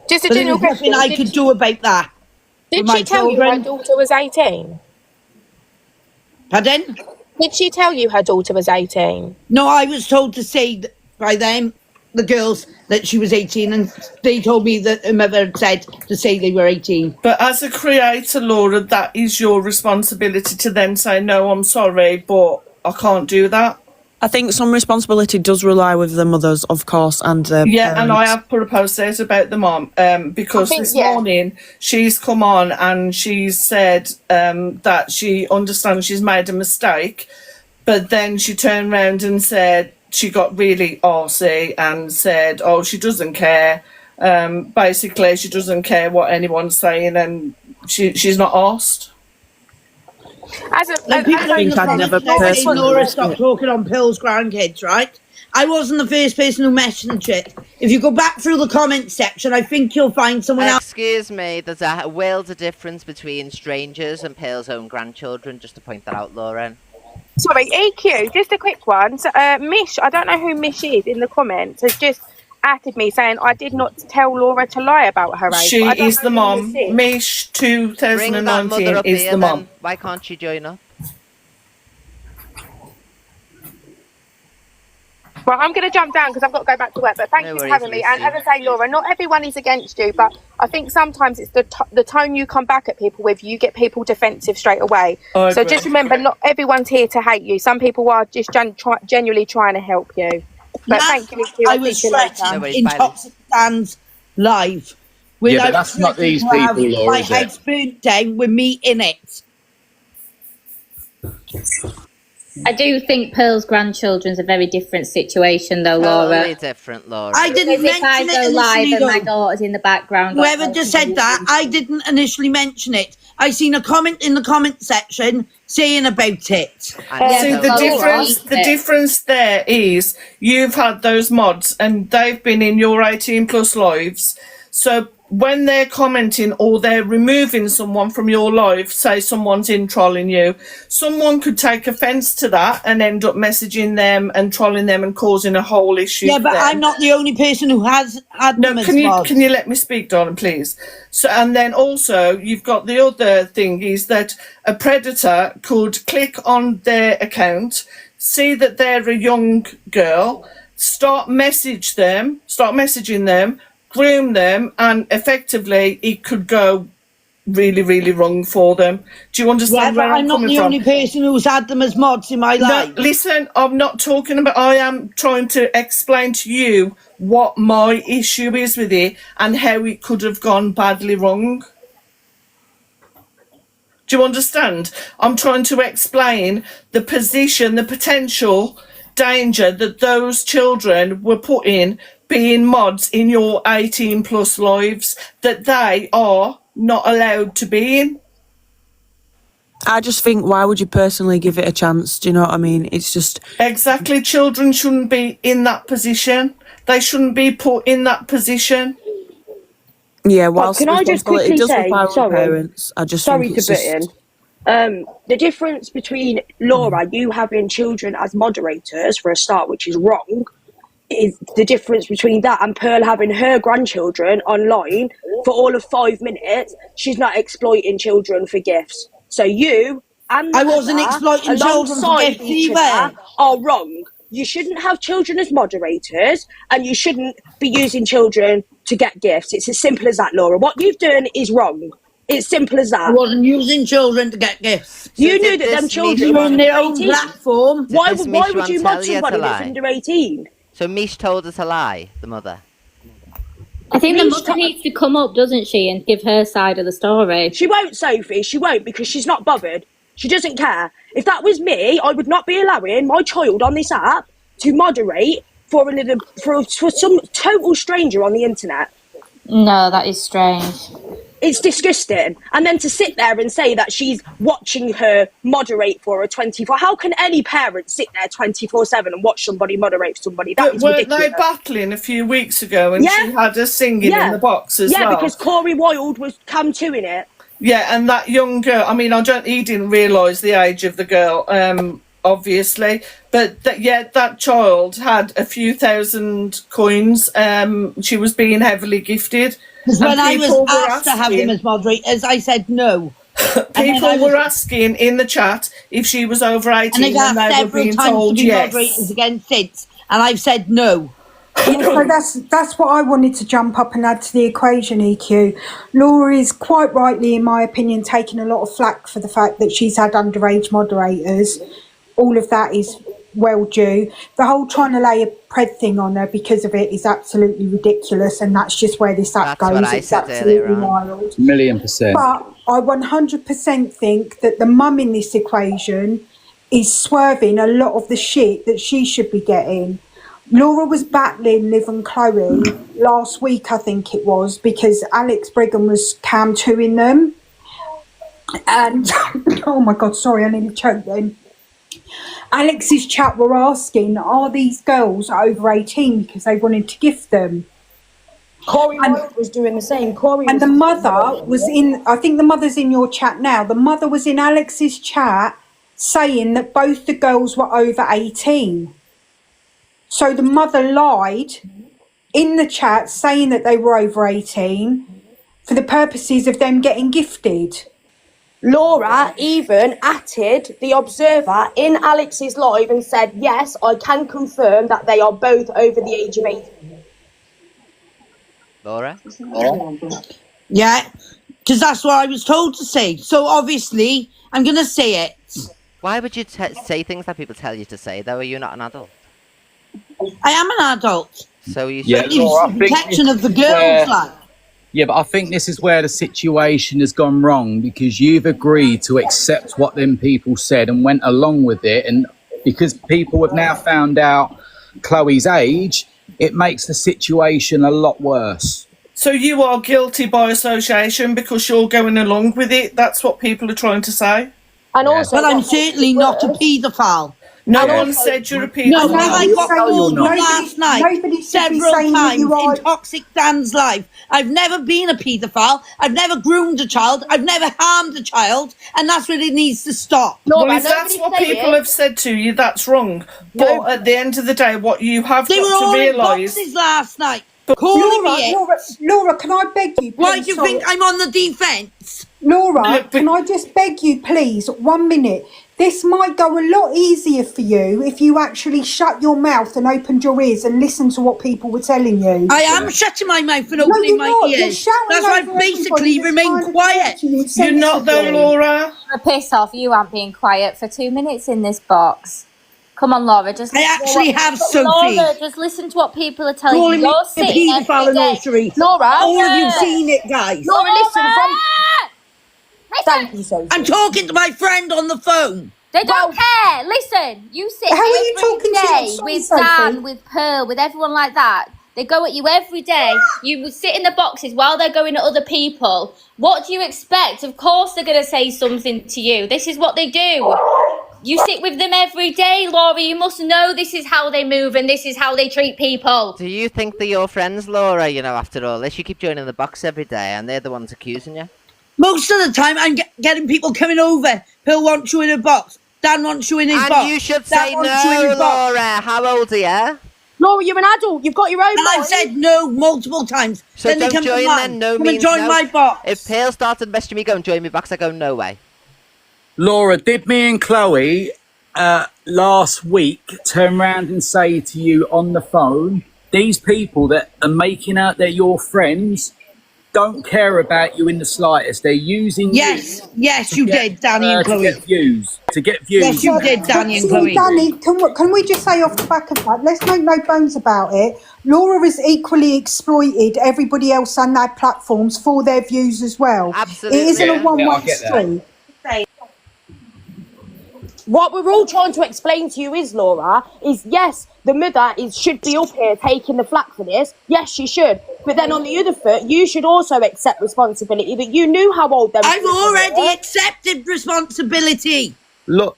Just a But general there was question. nothing I could do about that. Did for she my tell you children. her daughter was 18? Pardon? Did she tell you her daughter was 18? No, I was told to say by them, the girls, that she was 18, and they told me that her mother had said to say they were 18. But as a creator, Laura, that is your responsibility to then say, no, I'm sorry, but I can't do that. I think some responsibility does rely with the mothers, of course, and the Yeah, and I parents. have put a post out about the mom because I think, this yeah. morning she's come on and she's said that she understands she's made a mistake, but then she turned around and said she got really arsey and said, oh, she doesn't care. Basically, she doesn't care what anyone's saying and she's not asked. Laura stopped talking on Pearl's grandkids, right? I wasn't the first person who messaged it. If you go back through the comments section, I think you'll find someone else. Excuse me, there's a world of difference between strangers and Pearl's own grandchildren, just to point that out, Lauren. Sorry, EQ, just a quick one. So, Mish, I don't know who Mish is in the comments, has just added me saying I did not tell Laura to lie about her age. She but I don't is know the who mom. this is. Mish Bring that mother 2019 up is here the mom. then. Why can't she join up? Well, I'm going to jump down because I've got to go back to work, but thank No you for worries, having me. And Lucy. as I say, Laura, not everyone is against you, but I think sometimes it's the tone you come back at people with, you get people defensive straight away. I So agree. just remember, not everyone's here to hate you. Some people are just genuinely trying to help you. But Last thank you, week EQ. I I'll was speak to you later. threatened worries, in Bailey. Toxic Stands live. Yeah, but I that's was not threatened these to have people, Laura, my is it? house burnt down with me in it. I do think Pearl's grandchildren's a very different situation, though, Laura. Totally different, Laura. I didn't Because if I mention go it live initially, and my though. daughter's in the background, Whoever just said that, I didn't initially mention it. I seen a comment in the comment section saying about it. See, the difference there is you've had those mods and they've been in your 18 plus lives. So when they're commenting or they're removing someone from your life, say someone's in trolling you, someone could take offence to that and end up messaging them and trolling them and causing a whole issue. Yeah, but then. I'm not the only person who has had them as Can you mods. can you let me speak, darling, please? So, and then also you've got the other thing is that a predator could click on their account, see that they're a young girl, start messaging them, groom them, and effectively it could go really, really wrong for them. Do you Yeah, understand but where I'm not coming the from? only person who's had them as mods in my No, life. listen, I'm not talking about, I am trying to explain to you what my issue is with it and how it could have gone badly wrong. Do you understand? I'm trying to explain the position, the potential danger that those children were put in being mods in your 18 plus lives, that they are not allowed to be in. I just think, why would you personally give it a chance? Do you know what I mean? It's just... Exactly. Children shouldn't be in that position. They shouldn't be put in that position. Yeah, whilst can I just responsibility quickly does say, require on sorry, parents, I just sorry think to it's butt just... in. The difference between Laura, you having children as moderators for a start, which is wrong, is the difference between that and Pearl having her grandchildren online for all of 5 minutes. She's not exploiting children for gifts. So you and I wasn't Heather, exploiting children for alongside gifts each either. other, are wrong. You shouldn't have children as moderators, and you shouldn't be using children to get gifts. It's as simple as that, Laura. What you've done is wrong. It's simple as that. I wasn't using children to get gifts. You knew that them children were were on under their own 18. platform. Why Did would Mish you tell mod you somebody to that's lie? under 18? So Mish told her to lie, the mother. I think the Mish mother needs to come up, doesn't she, and give her side of the story. She won't, Sophie. She won't, because she's not bothered. She doesn't care. If that was me, I would not be allowing my child on this app to moderate for some total stranger on the internet. No, that is strange. It's disgusting. And then to sit there and say that she's watching her moderate for her 24. How can any parent sit there 24/7 and watch somebody moderate for somebody? That But is weren't ridiculous. they battling a few weeks ago and Yeah. she had her singing in the box as well? Yeah, because Corey Wilde was Cam 2 in it. Yeah, and that young girl, I mean, he didn't realise the age of the girl, obviously, but that child had a few thousand coins. She was being heavily gifted. Because when I was people were asked to have them asking- as moderators, I said no. People were asking in the chat if she was over 18 And they've and asked they were several being times to told be yes. moderators again since, and I've said no. Yeah, so that's what I wanted to jump up and add to the equation, EQ. Laura is quite rightly, in my opinion, taking a lot of flack for the fact that she's had underage moderators. All of that is well due. The whole trying to lay a pred thing on her because of it is absolutely ridiculous, and that's just where this app That's what goes. I It's said earlier absolutely on. wild. 1,000,000%. But I 100% think that the mum in this equation is swerving a lot of the shit that she should be getting. Laura was battling Liv and Chloe last week, I think it was, because Alex Brigham was Cam 2-ing them. And, oh my God, sorry, I nearly choked then. Alex's chat were asking, are these girls over 18 because they wanted to gift them? Corey Wilde was doing the same. And the mother was in, I think the mother's in your chat now. The mother was in Alex's chat saying that both the girls were over 18. So the mother lied in the chat saying that they were over 18 for the purposes of them getting gifted. Laura even atted the Observer in Alex's live and said, yes, I can confirm that they are both over the age of 18. Laura? Yeah, because that's what I was told to say. So obviously, I'm going to say it. Why would you say things that people tell you to say, though? Are you not an adult? I am an adult. So you Yeah, should... Laura, I think Protection of the this is girls, where- lad. Yeah, but I think this is where the situation has gone wrong, because you've agreed to accept what them people said and went along with it. And because people have now found out Chloe's age, it makes the situation a lot worse. So you are guilty by association because you're going along with it. That's what people are trying to say. And also, But I'm certainly not a paedophile. No Yeah. one said you're a paedophile. No, I got No, called you're not. last night Nobody should be several saying that times you are- in Toxic Dan's life. I've never been a paedophile. I've never groomed a child. I've never harmed a child. And that's where it needs to stop. Well, if that's what people have said to you, that's wrong. But at the end of the day, what you have They were got all to in realise... boxes last night. Calling me it. Laura, can I beg you, please? Why do you think I'm on the defence? Laura, can I just beg you, please, 1 minute? This might go a lot easier for you if you actually shut your mouth and opened your ears and listened to what people were telling you. I am shutting my mouth and No, opening you're my not. You're ears. shouting That's why over I've basically everybody that's remained trying to quiet. talk to you You're not though, sensibly. Laura. A piss off, you aren't being quiet for 2 minutes in this box. Come on, Laura, just I listen to actually what- have, Sophie. Laura, just listen to what people are telling Calling you. me You're a sitting paedophile every day. nursery. Laura, All of you Laura. seen it, guys. Laura, listen. Thank you, Sophie. I'm talking to my friend on the phone. They don't care. Listen, you sit How are every you talking to your day son, with Sophie? Dan, with Pearl, with everyone like that. They go at you every day. You would sit in the boxes while they're going at other people. What do you expect? Of course they're going to say something to you. This is what they do. You sit with them every day, Laura. You must know this is how they move and this is how they treat people. Do you think they're your friends, Laura, after all this? You keep joining the box every day and they're the ones accusing you. Most of the time, I'm getting people coming over. Pearl wants you in a box. Dan wants you in his box. And you should say no, Laura. How old are you? Laura, you're an adult. You've got your own And I've said no multiple times. So then they don't come join to then, no come and means join no. my box. If Pearl started messaging me, go and join me box, I go, no way. Laura, did me and Chloe last week turn around and say to you on the phone, these people that are making out they're your friends don't care about you in the slightest. They're using Yes, you did, Danny and Chloe. To get views. Yes, you did, Danny and Chloe. Danny, can we just say off the back of that, let's make no bones about it, Laura has equally exploited everybody else on their platforms for their views as well. Absolutely. It isn't a one-way street. What we're all trying to explain to you is, Laura, is yes, the mother should be up here taking the flak for this. Yes, she should. But then on the other foot, you should also accept responsibility that you knew how old they were. I've already accepted responsibility. Look,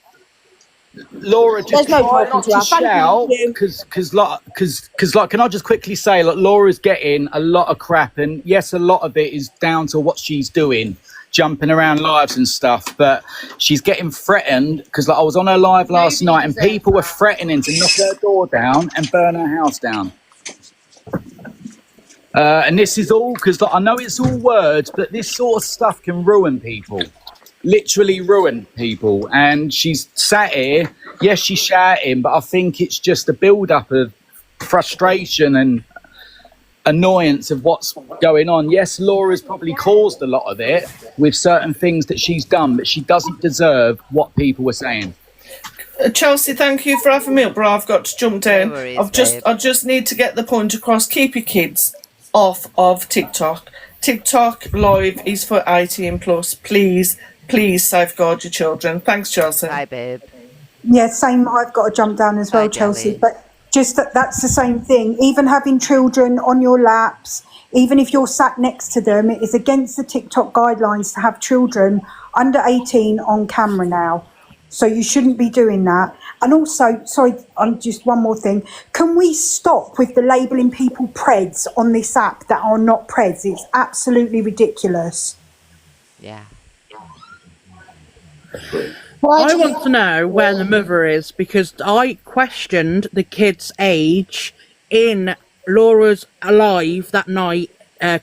Laura, just There's no try talking not to to her. shout, Thank you. because, can I just quickly say, look, Laura's getting a lot of crap, and yes, a lot of it is down to what she's doing, jumping around lives and stuff, but she's getting threatened, because I was on her live last night, and people were threatening to knock her door down and burn her house down. And this is all, because I know it's all words, but this sort of stuff can ruin people. Literally ruin people. And she's sat here, yes, she's shouting, but I think it's just a build-up of frustration and annoyance of what's going on. Yes, Laura's probably caused a lot of it with certain things that she's done, but she doesn't deserve what people were saying. Chelsea, thank you for having me up, bro. I've got to jump down. No worries, I just need to get the point across. Keep your kids off of TikTok. TikTok live is for 18 plus. Please safeguard your children. Thanks, Chelsea. Hi, babe. Yeah, same. I've got to jump down as well, Hi, Chelsea. Jelly. But just that's the same thing. Even having children on your laps, even if you're sat next to them, it is against the TikTok guidelines to have children under 18 on camera now. So you shouldn't be doing that. And also, sorry, just one more thing. Can we stop with the labelling people preds on this app that are not preds? It's absolutely ridiculous. Yeah. I want to know where the mother is, because I questioned the kid's age in Laura's Alive that night.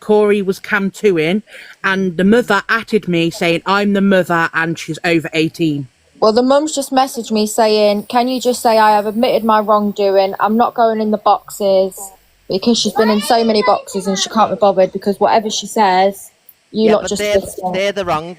Corey was cam 2-ing, and the mother atted me saying I'm the mother and she's over 18. Well, the mum's just messaged me saying, can you just say I have admitted my wrongdoing, I'm not going in the boxes, because she's been in so many boxes and she can't be bothered, because whatever she says, you lot just listen. They're the wrong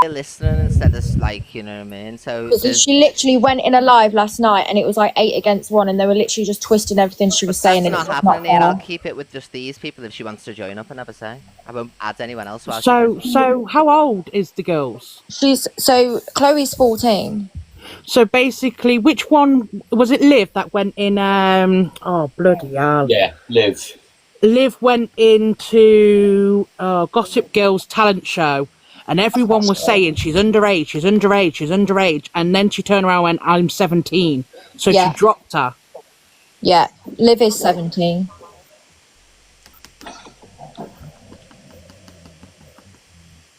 they're listening instead of, like, you know what I mean? So Because she literally went in a live last night and it was like 8 against 1 and they were literally just twisting everything she was saying. And that's it's not not happening here. I'll fair. keep it with just these people if she wants to join up and have a say. I won't add anyone else. So how old is the girls? So Chloe's 14. So basically, which one was it? Liv that went in? Oh bloody hell! Yeah, Liv. Liv went into Gossip Girl's talent show, and everyone was saying she's underage, she's underage, she's underage, and then she turned around and went, "I'm 17," so Yeah. she dropped her. Yeah, Liv is 17.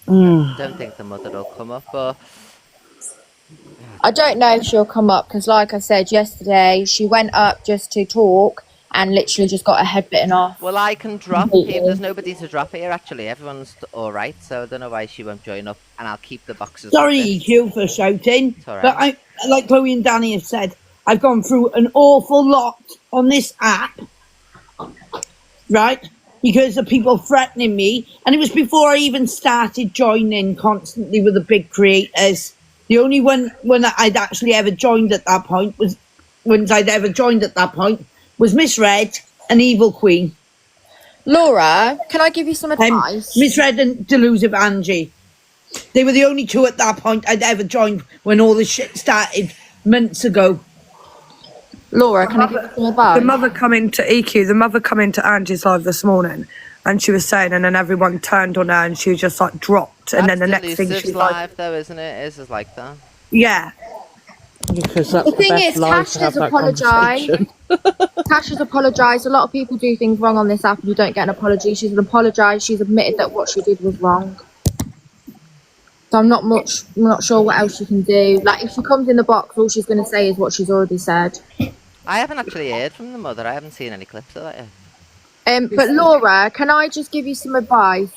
Don't think the mother will come up, but I don't know if she'll come up because, like I said yesterday, she went up just to talk and literally just got her head bitten off. well, I can drop. Completely. There's nobody to drop here actually. Everyone's all right, so I don't know why she won't join up, and I'll keep the boxes. Sorry, open. EQ, for shouting. all right. But I, like Chloe and Danny have said, I've gone through an awful lot on this app, right? Because of people threatening me. And it was before I even started joining constantly with the big creators. The only one when I'd actually ever joined at that point was Miss Red and Evil Queen. Laura, can I give you some advice? Miss Red and Delusive Angie. They were the only two at that point I'd ever joined when all this shit started months ago. Laura, can I give you some advice? The mother coming to EQ, the mother coming to Angie's live this morning, and she was saying, and then everyone turned on her, and she just like dropped, and then the next thing she's live, like, though, isn't it? It is like that. yeah. Because that's The thing is, Tash has apologised. Tash has apologised. A lot of people do things wrong on this app and you don't get an apology. She's apologised. She's admitted that what she did was wrong. So I'm not sure what else she can do. Like, if she comes in the box, all she's going to say is what she's already said. I haven't actually heard from the mother. I haven't seen any clips of that yet. But Laura, can I just give you some advice?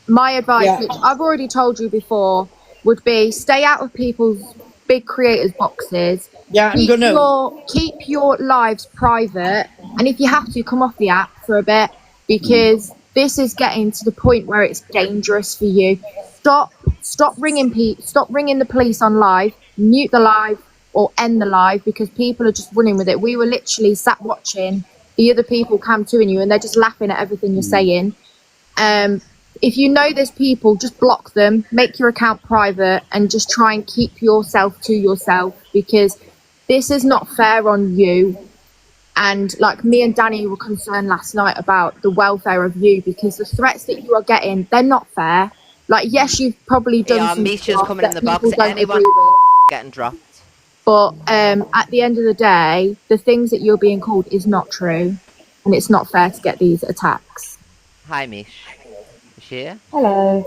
My advice, which I've already told you before, would be stay out of people's big creators boxes. Yeah, I'm gonna keep your lives private, and if you have to, come off the app for a bit, because this is getting to the point where it's dangerous for you. Stop ringing the police on live, mute the live or end the live, because people are just running with it. We were literally sat watching the other people cam toing you and they're just laughing at everything you're saying. If you know there's people, just block them, make your account private, and just try and keep yourself to yourself, because this is not fair on you. And like, me and Danny were concerned last night about the welfare of you, because the threats that you are getting, they're not fair. Like, yes, you've probably done some Misha's stuff coming in that the box. people don't Anyone agree with. getting dropped. But at the end of the day, the things that you're being called is not true, and it's not fair to get these attacks. Hi, Mish. Is she here? Hello.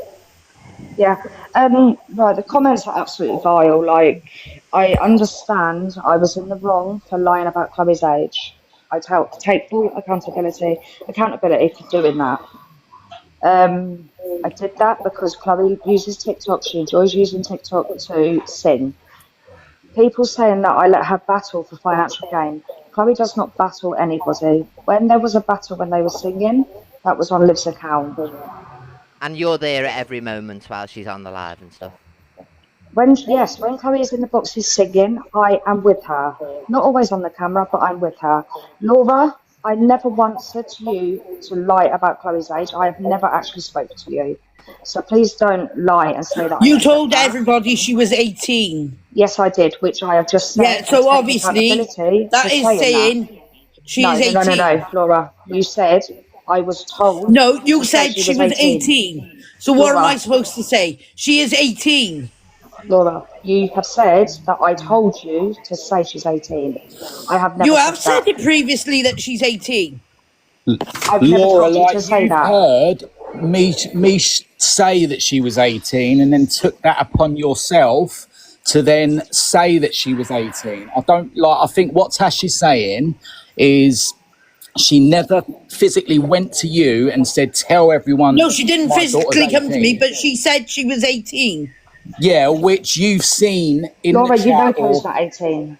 Yeah. Right, the comments are absolutely vile. Like, I understand I was in the wrong for lying about Chloe's age. I take full accountability for doing that. I did that because Chloe uses TikTok. She enjoys using TikTok to sing. People saying that I let her battle for financial gain. Chloe does not battle anybody. When there was a battle when they were singing, that was on Liv's account. And you're there at every moment while she's on the live and stuff. When Chloe is in the boxes singing, I am with her. Not always on the camera, but I'm with her. Laura, I never once said to you to lie about Chloe's age. I have never actually spoken to you. So please don't lie and say that. You told everybody she was 18. Yes, I did, which I have just said. Yeah, so obviously that is saying she's 18. No, Laura. You said I was told. No, you said she was 18. So what am I supposed to say? She is 18. Laura, you have said that I told you to say she's 18. I have never. You have said it previously that she's 18. I've never Laura, told you like to say you've that. heard me say that she was 18 and then took that upon yourself to then say that she was 18. I think what Tash is saying is she never physically went to you and said, tell everyone. No, she didn't my physically daughter's come to me, 18. but she said she was 18. Yeah, which you've seen in Laura, the you know chat. Chloe's not 18.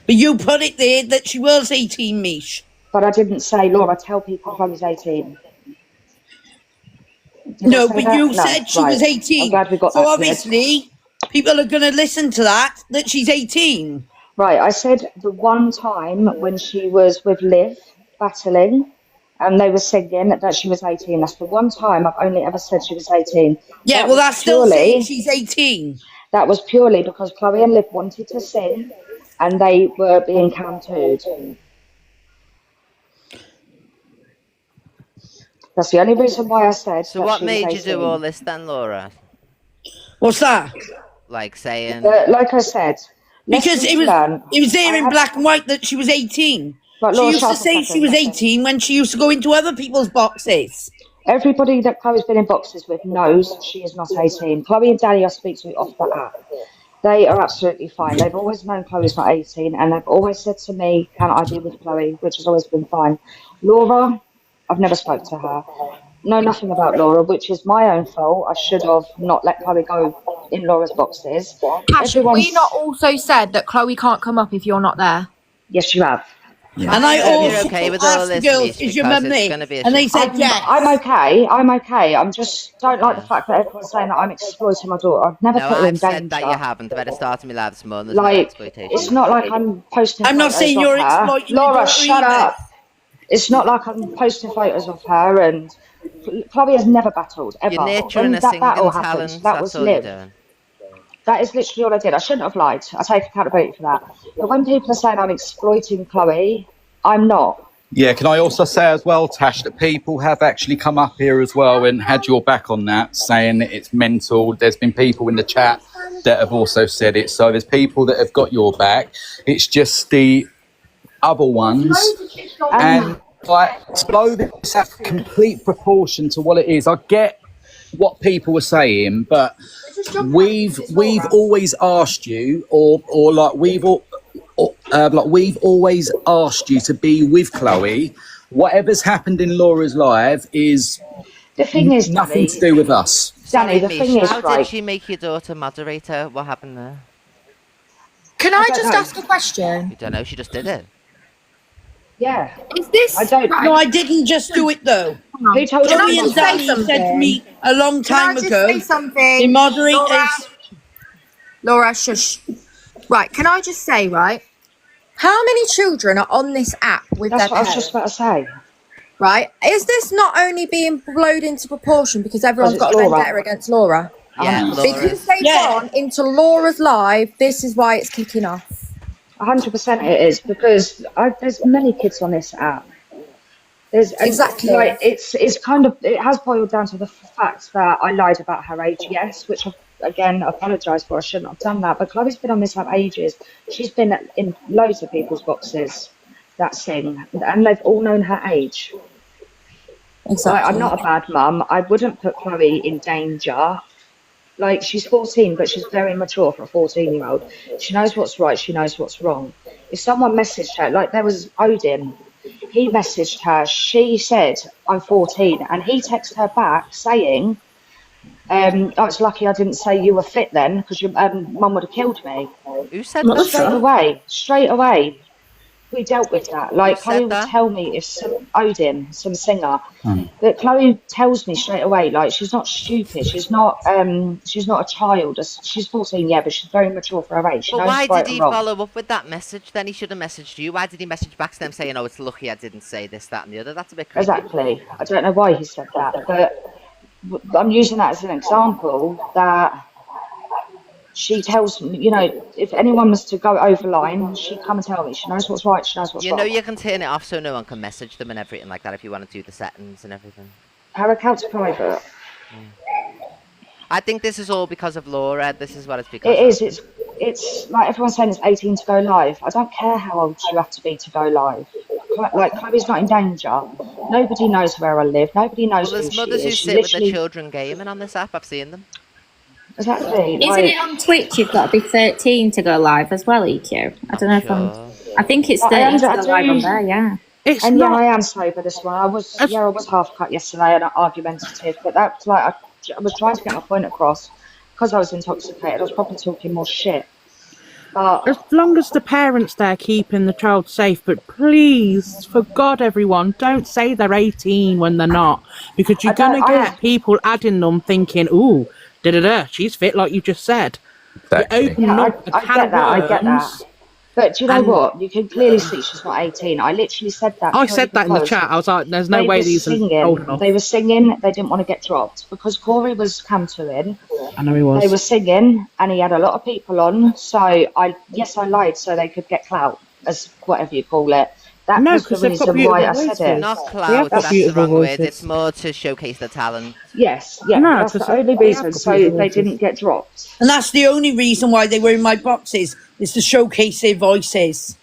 But you put it there that she was 18, Mish. But I didn't say, Laura, tell people Chloe's 18. No, but you said she was 18. I'm glad we got so that cleared. obviously, people are going to listen to that she's 18. Right, I said the one time when she was with Liv battling and they were singing that she was 18. That's the one time I've only ever said she was 18. Yeah, well, that's still saying she's 18. That was purely because Chloe and Liv wanted to sing and they were being counted. That's the only reason why I said. So what made you do all this then, Laura? What's that? Like saying... like I said... Because it was there in black and white that she was 18. Right, she Laura, used to say she was 18 when she used to go into other people's boxes. Everybody that Chloe's been in boxes with knows she is not 18. Chloe and Danny I speak to off the app. They are absolutely fine. They've always known Chloe's not 18 and they've always said to me, can I be with Chloe? Which has always been fine. Laura, I've never spoke to her. Know nothing about Laura, which is my own fault. I should have not let Chloe go in Laura's boxes. Cash, have we not also said that Chloe can't come up if you're not there? Yes, you have. Yeah. And I So you're also okay with all asked this, the girls, Mish, is your because mum it's there? gonna be a And they shit. said yes. I'm okay. I'm just don't like the fact that everyone's saying that I'm exploiting my daughter. I've never No, put her in I've said danger. that you haven't. I better start me live this morning. There's no Like, exploitation. it's not like I'm posting I'm not photos saying of you're her. exploiting your Laura, daughter shut either. up. It's not like I'm posting photos of her and Chloe has never battled, ever. You're nurturing When a that singing battle happened, talent. that That's was all you're Liv. doing. That is literally all I did. I shouldn't have lied. I take accountability for that. But when people are saying I'm exploiting Chloe, I'm not. Yeah, can I also say as well, Tash, that people have actually come up here as well and had your back on that, saying that it's mental. There's been people in the chat that have also said it. So there's people that have got your back. It's just the other ones. And like, to blow this out of complete proportion to what it is. I get what people were saying, but we've always asked you, or like we've always asked you to be with Chloe. Whatever's happened in Laura's life is the thing is, nothing Danny, to do with us. Danny, the thing is, how right, did she make your daughter moderator? What happened there? Can I just ask a question? I don't know. She just did it. Yeah. Is this? I don't. No, I didn't just do it though. Who told Can I Chloe just and say Danny said to something? me a long time Can I just ago. say something? The moderators. Laura, shush. Right, can I just say, right? How many children are on this app with That's their what I was parents? just about to say. Right? Is this not only being blown into proportion because everyone's it's got a Laura. vendetta against Laura? Yeah, Because they've gone into Laura's live, this is why it's kicking off. 100% it is, because there's many kids on this app. There's Exactly. like it's kind of, it has boiled down to the fact that I lied about her age, yes, which again apologise for. I shouldn't have done that. But Chloe's been on this app ages. She's been in loads of people's boxes that sing, and they've all known her age. Exactly. Like, I'm not a bad mum. I wouldn't put Chloe in danger. Like, she's 14, but she's very mature for a 14-year-old. She knows what's right. She knows what's wrong. If someone messaged her, like there was Odin, he messaged her. She said, I'm 14. And he texted her back saying, oh, it's lucky I didn't say you were fit then, because your mum would have killed me. Who said that? Straight away. We dealt with that. Like, Who Chloe said would that? tell me if Odin, some singer, that Chloe tells me straight away, like, she's not stupid. She's not a child. She's 14, yeah, but she's very mature for her age. She But knows why right did he and wrong. follow up with that message? Then he should have messaged you. Why did he message back to them saying, "Oh, it's lucky I didn't say this, that, and the other"? That's a bit creepy. Exactly. I don't know why he said that, but I'm using that as an example that she tells me, you know, if anyone was to go over line, she'd come and tell me. She knows what's right, she knows what's You wrong. know you can turn it off so no one can message them and everything like that if you want to do the settings and everything. Her account's private. I think this is all because of Laura. This is what it's because It of. is. It's like everyone's saying it's 18 to go live. I don't care how old you have to be to go live. Like, Chloe's not in danger. Nobody knows where I live. Nobody knows Well, who there's she mothers who is. She sit with their literally... children gaming on this app. I've seen them. Exactly. Isn't like- it on Twitch? You've got to be 13 to go live as well, EQ. I don't know if I think it's 13 to go live on there. Yeah. And yeah, I am sober this one. I was half cut yesterday and argumentative, but that's like I was trying to get my point across because I was intoxicated. I was probably talking more shit. But As long as the parents there keeping the child safe, but please, for God, everyone, don't say they're 18 when they're not, because you're gonna get people adding them thinking, "Ooh, she's fit," like you just said. Exactly. You're opening up a I can get of that. I get that. worms. But do you know And- what? You can clearly see she's not 18. I literally said that. I purely said that in the because chat. I was like, "There's no they way were these are singing. old enough." They were singing. They didn't want to get dropped because Corey was cantering. I know he was. They were singing, and he had a lot of people on. So I lied so they could get clout, as whatever you call it. That No, was the 'cause they've got reason why I beautiful said it. Not They clout, have got that's the beautiful wrong word. voices. It's more to showcase the talent. Yes, yeah, No, that's 'cause the only they have reason. got So beautiful they voices. didn't get dropped. And that's the only reason why they were in my boxes, is to showcase their voices.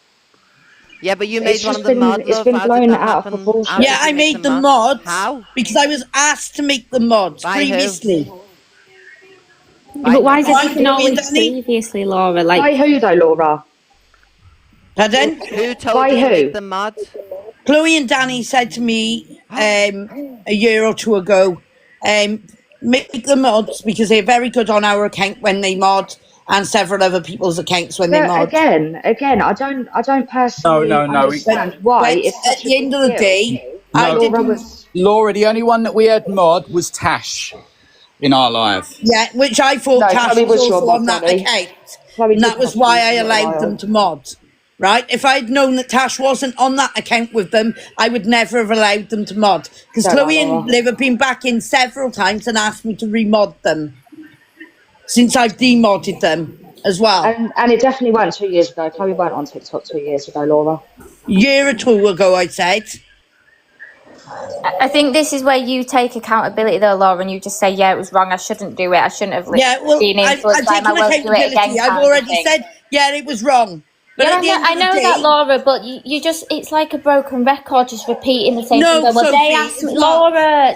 Yeah, but you It's made one just of the been- mod, it's love. been How blown did that out of happen? proportion. How did Yeah, you I make made the mods. How? Because I was asked to make the mods By who? previously. But why is Why everything do we, always Danny? previously, Laura? By Like, who though, Laura? Pardon? Who told By you to who? make the mod? Chloe and Danny said to me a year or two ago, make the mods because they're very good on our account when they mod and several other people's accounts when they But mod. again, I don't personally No. understand why But it's at such a the end big of the deal. day, I No. Laura didn't. was Laura, the only one that we had mod was Tash in our live. Yeah, which I thought No, Tash Chloe was was your also mod, on that Danny. account. Chloe And did that was mod why for I a allowed while. them to mod. Right? If I'd known that Tash wasn't on that account with them, I would never have allowed them to mod. Because Don't Chloe know, and Liv have been back in several times and asked me to remod them. since I've demodded them as well. And it definitely weren't 2 years ago. Chloe weren't on TikTok 2 years ago, Laura. Year or two ago, I said. I think this is where you take accountability though, Laura, and you just say, yeah, it was wrong, I shouldn't do it, I shouldn't have been I've influenced by taken him, I won't do it accountability. again. I've already said, yeah, it was wrong. But Yeah, at the end I of the know day, that, Laura, but you just, it's like a broken record, just repeating the same No, thing. Well, Sophie, they asked me, it's not. Laura,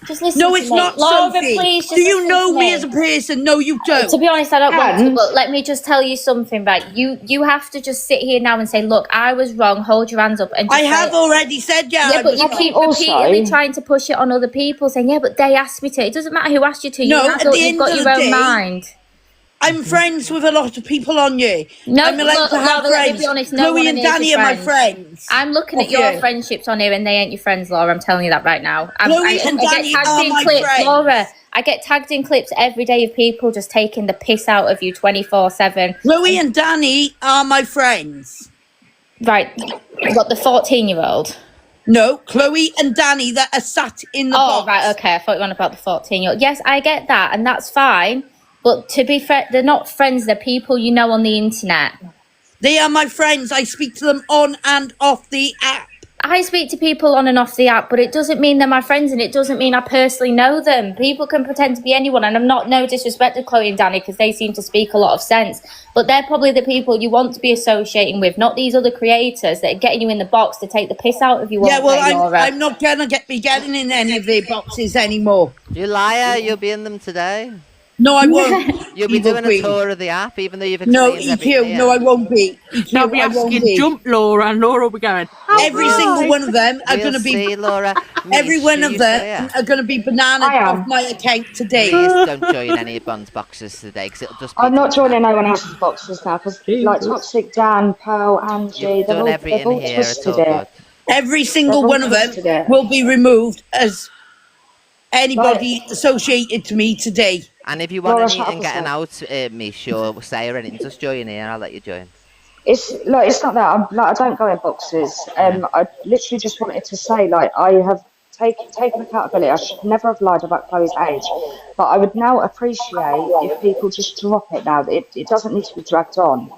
just listen No, to it's me. not, Laura, Sophie. please, just Do you listen know to me as a person? No, you don't. To be honest, I don't want to, And- but let me just tell you something, right? You have to just sit here now and say, look, I was wrong, hold your hands up. And just I have say, already said, yeah, yeah, I but was you wrong. keep repeatedly trying to push it on other people, saying, yeah, but they asked me to. It doesn't matter who asked you to. No, You're an at adult, the you've end got of your the own day, mind. I'm friends with a lot of people on you. No, I'm allowed look, to have Laura, let me friends. be honest, no Chloe one and on here is Danny your are my friend. friends. I'm looking at Of your you. friendships on here and they ain't your friends, Laura. I'm telling you that right now. Chloe and Danny get tagged are in my clips, friends. Laura. I get tagged in clips every day of people just taking the piss out of you 24/7. Chloe and Danny are my friends. Right, what, the 14-year-old? No, Chloe and Danny that are sat in the box. Oh, right, okay. I thought you were on about the 14-year-old. Yes, I get that, and that's fine. But to be fair, they're not friends. They're people you know on the internet. They are my friends. I speak to them on and off the app. I speak to people on and off the app, but it doesn't mean they're my friends, and it doesn't mean I personally know them. People can pretend to be anyone, and I'm not no disrespect to Chloe and Danny because they seem to speak a lot of sense. But they're probably the people you want to be associating with, not these other creators that are getting you in the box to take the piss out of you. Yeah, all well, day, Laura. I'm not gonna be getting in any of their boxes anymore. You liar, you'll be in them today. No, I won't. You'll be Evil doing queen. a tour of the app, even though you've No, explained everything EQ. here. No, I won't be. EQ, They'll be I won't asking, be. jump, Laura, and Laura will be going, Every single one of them are going to be. See, Laura. Every one of them are going to be bananas off my account today. Please don't join any of Bond's boxes today, because it'll just be... I'm not joining anyone else's boxes now because, like, Toxic Dan, Pearl, Angie, You've done they've everything all here, it's all twisted good. it. Every single They've all one of them twisted it. will be removed as anybody associated to me today. And if you want Laura, any shut up and a getting sec. out, Mish or Say or anything, just join here, I'll let you join. It's like it's not that I don't go in boxes. I literally just wanted to say like I have taken accountability. I should never have lied about Chloe's age, but I would now appreciate if people just drop it now. It doesn't need to be dragged on.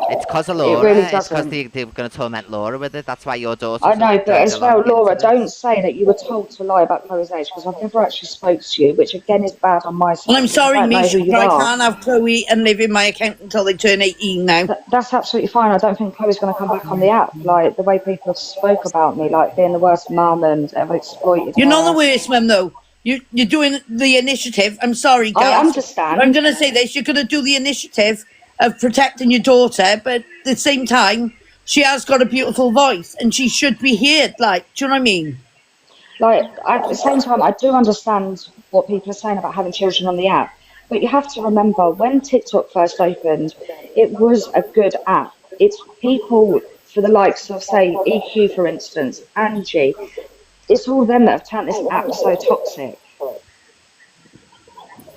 It's because of Laura. really It's because doesn't. they're going to torment Laura with it. That's why your daughter. I know, but as well, Laura, don't say that you were told to lie about Chloe's age because I've never actually spoke to you, which again is bad on my side. Well, I'm sorry, I don't know Mish, who you but I are. can't have Chloe and live in my account until they turn 18 now. That's absolutely fine. I don't think Chloe's going to come back on the app. Like the way people have spoke about me, like being the worst mum and ever exploited. You're her. not the worst, mum, though. You're doing the initiative. I'm sorry, guys. I understand. I'm going to say this. You're going to do the initiative of protecting your daughter, but at the same time, she has got a beautiful voice and she should be heard. Like, do you know what I mean? Like at the same time, I do understand what people are saying about having children on the app, but you have to remember when TikTok first opened, it was a good app. It's people for the likes of, say, EQ, for instance, Angie. It's all them that have turned this app so toxic.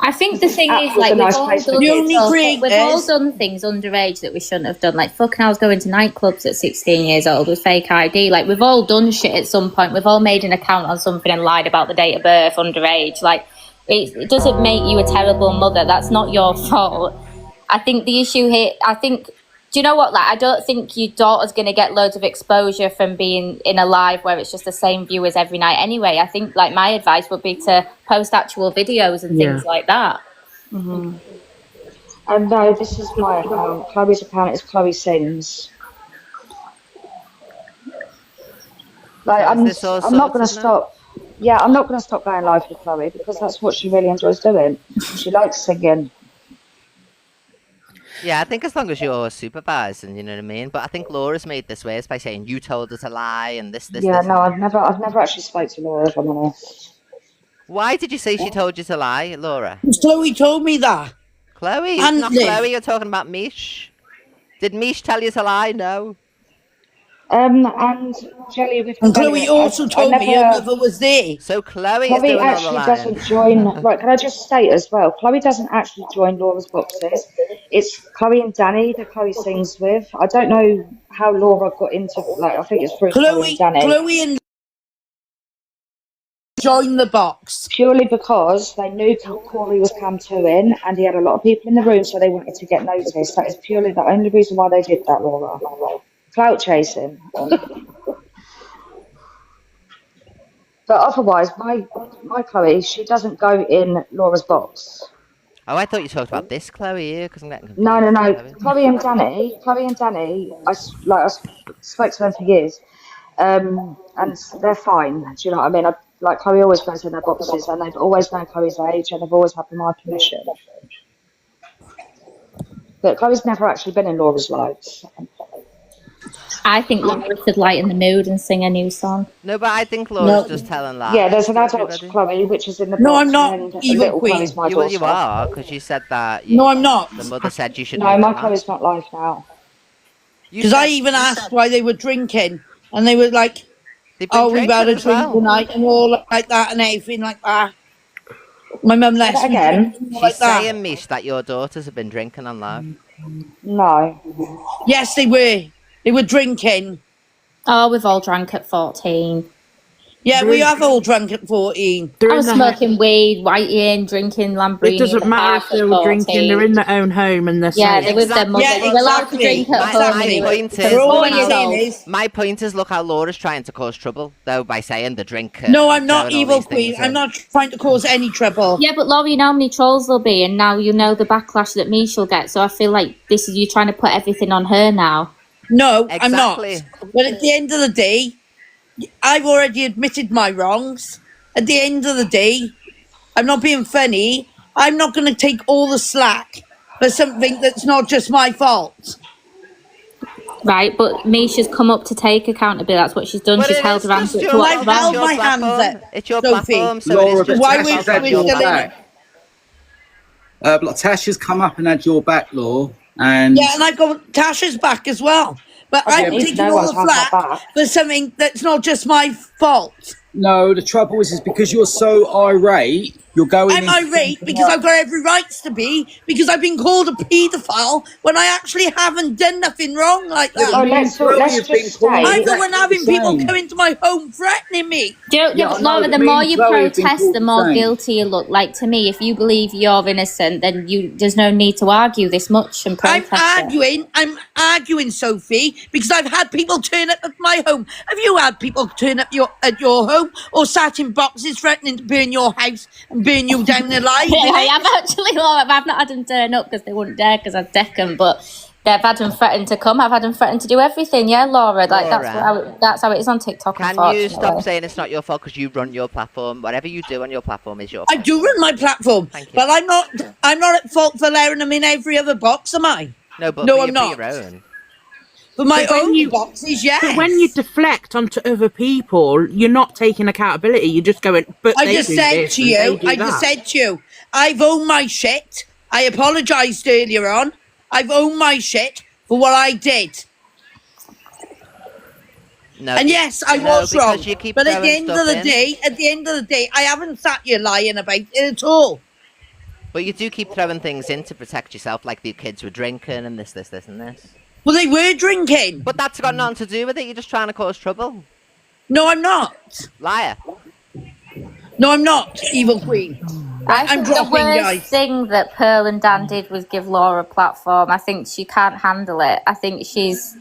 I think the thing App is, was like, a nice place to we've be. all done things underage that we shouldn't have done. Like, fucking, I was going to nightclubs at 16 years old with fake ID. Like, we've all done shit at some point. We've all made an account on something and lied about the date of birth underage. Like, it doesn't make you a terrible mother. That's not your fault. I think the issue here, do you know what? Like, I don't think your daughter's going to get loads of exposure from being in a live where it's just the same viewers every night anyway. I think, like, my advice would be to post actual videos and things like that. Mm-hmm. And no, this is my account. Chloe's account is Chloe Sings. Like, I'm not going to stop. Yeah, I'm not going to stop going live with Chloe because that's what she really enjoys doing. She likes singing. Yeah, I think as long as you're supervising, you know what I mean. But I think Laura's made this worse by saying you told her to lie and this. Yeah, no, I've never actually spoke to Laura, if I'm honest. Why did you say she told you to lie, Laura? Chloe told me that. Chloe, it's And not Liv. Chloe. You're talking about Mish. Did Mish tell you to lie? No. And Jelly with And Chloe also told me her mother was there. So Chloe is Chloe doing all the actually lying. doesn't join. Right, can I just state as well? Chloe doesn't actually join Laura's boxes. It's Chloe and Danny that Chloe sings with. I don't know how Laura got into. Like, I think it's through Chloe and Danny. Chloe and join the box? Purely because they knew Corey was Cam2ing and he had a lot of people in the room, so they wanted to get noticed. That is purely the only reason why they did that, Laura. Clout chasing. But otherwise, my Chloe, she doesn't go in Laura's box. Oh, I thought you talked about this Chloe here, because I'm getting confused. No. Chloe and Danny, I spoke to them for years, and they're fine. Do you know what I mean? Like Chloe always goes in their boxes, and they've always known Chloe's age, and they've always had my permission. But Chloe's never actually been in Laura's lives. I think Laura should lighten the mood and sing a new song. No, but I think Laura's just telling lies. Yeah, there's an adult Chloe, which is in the box. No, I'm not and evil little queen. Chloe's my Well, you daughter. are, because you said that. No, I'm not. The mother said you should. No, my Chloe's not live now. Because I even asked why they were drinking, and they were like, "Oh, we've had a drink tonight," and all like that, and everything like that. My mum left me drinking She's like that. saying, Mish, that your daughters have been drinking on live. No. Yes, they were. They were drinking. Oh, we've all drank at 14. Yeah, we have all drunk at 14. I was smoking weed, whiting, drinking Lambrini. It doesn't matter if they were drinking, they're in their own home and they're Yeah, safe. they're with their mother. They're allowed to drink at home. My point is, look how Laura's trying to cause trouble, though, by saying the drink. No, I'm not evil queen. I'm not trying to cause any trouble. Yeah, but Laura, you know how many trolls there'll be, and now you know the backlash that Mish will get. So I feel like this is you trying to put everything on her now. No, I'm not. Exactly. But at the end of the day, I've already admitted my wrongs. At the end of the day, I'm not being funny. I'm not going to take all the slack for something that's not just my fault. Right, but Misha's come up to take accountability. That's what she's done. But she's it held is her hands just up. your- I've held my hands up. It's your Sophie. platform, so Laura, it is just Why Tasha's we're had still your in it? back. Tasha's come up and had your back, Law, and Yeah, and I've got Tasha's back as well. But Okay, I'm but taking no all one's the had my flack back. for something that's not just my fault. no, the trouble is because you're so irate, you're going. I'm irate because I've got every rights to be, because I've been called a paedophile when I actually haven't done nothing wrong like that. Oh, let's just say. I'm the one having people same. come into my home threatening me. Yeah, Yeah, but I know, Laura, but the me more and you Chloe have been protest, called the the more same. guilty you look. Like, to me, if you believe you're innocent, then there's no need to argue this much and protest I'm arguing, Sophie, because I've had people turn up at my home. Have you had people turn up at your home or sat in boxes threatening to burn your house and burn you down alive? Yeah, I have actually, Laura. I've not had them turn up because they wouldn't dare because I'd deck them, but they've had them threaten to come. I've had them threaten to do everything. Yeah, Laura. Like that's how it is on TikTok. Can you stop saying it's not your fault because you run your platform? Whatever you do on your platform is your fault. I do run my platform, but I'm not at fault for allowing them in every other box, am I? No, but No, for I'm your, not. For your own. For my But when own boxes, yes. But when you deflect onto other people, you're not taking accountability. You're just going, but I they just do said this to and they you, do I just that." said to you, I've owned my shit. I apologised earlier on. I've owned my shit for what I did. No, And yes, I no, was wrong. because you keep But at the throwing end of stuff the in. day, I haven't sat here lying about it at all. But you do keep throwing things in to protect yourself, like the kids were drinking and this, and this. Well, they were drinking. But that's got nothing to do with it. You're just trying to cause trouble. No, I'm not. Liar. No, I'm not, evil queen. I I'm think the dropping, worst guys. thing that Pearl and Dan did was give Laura a platform. I think she can't handle it. I think she's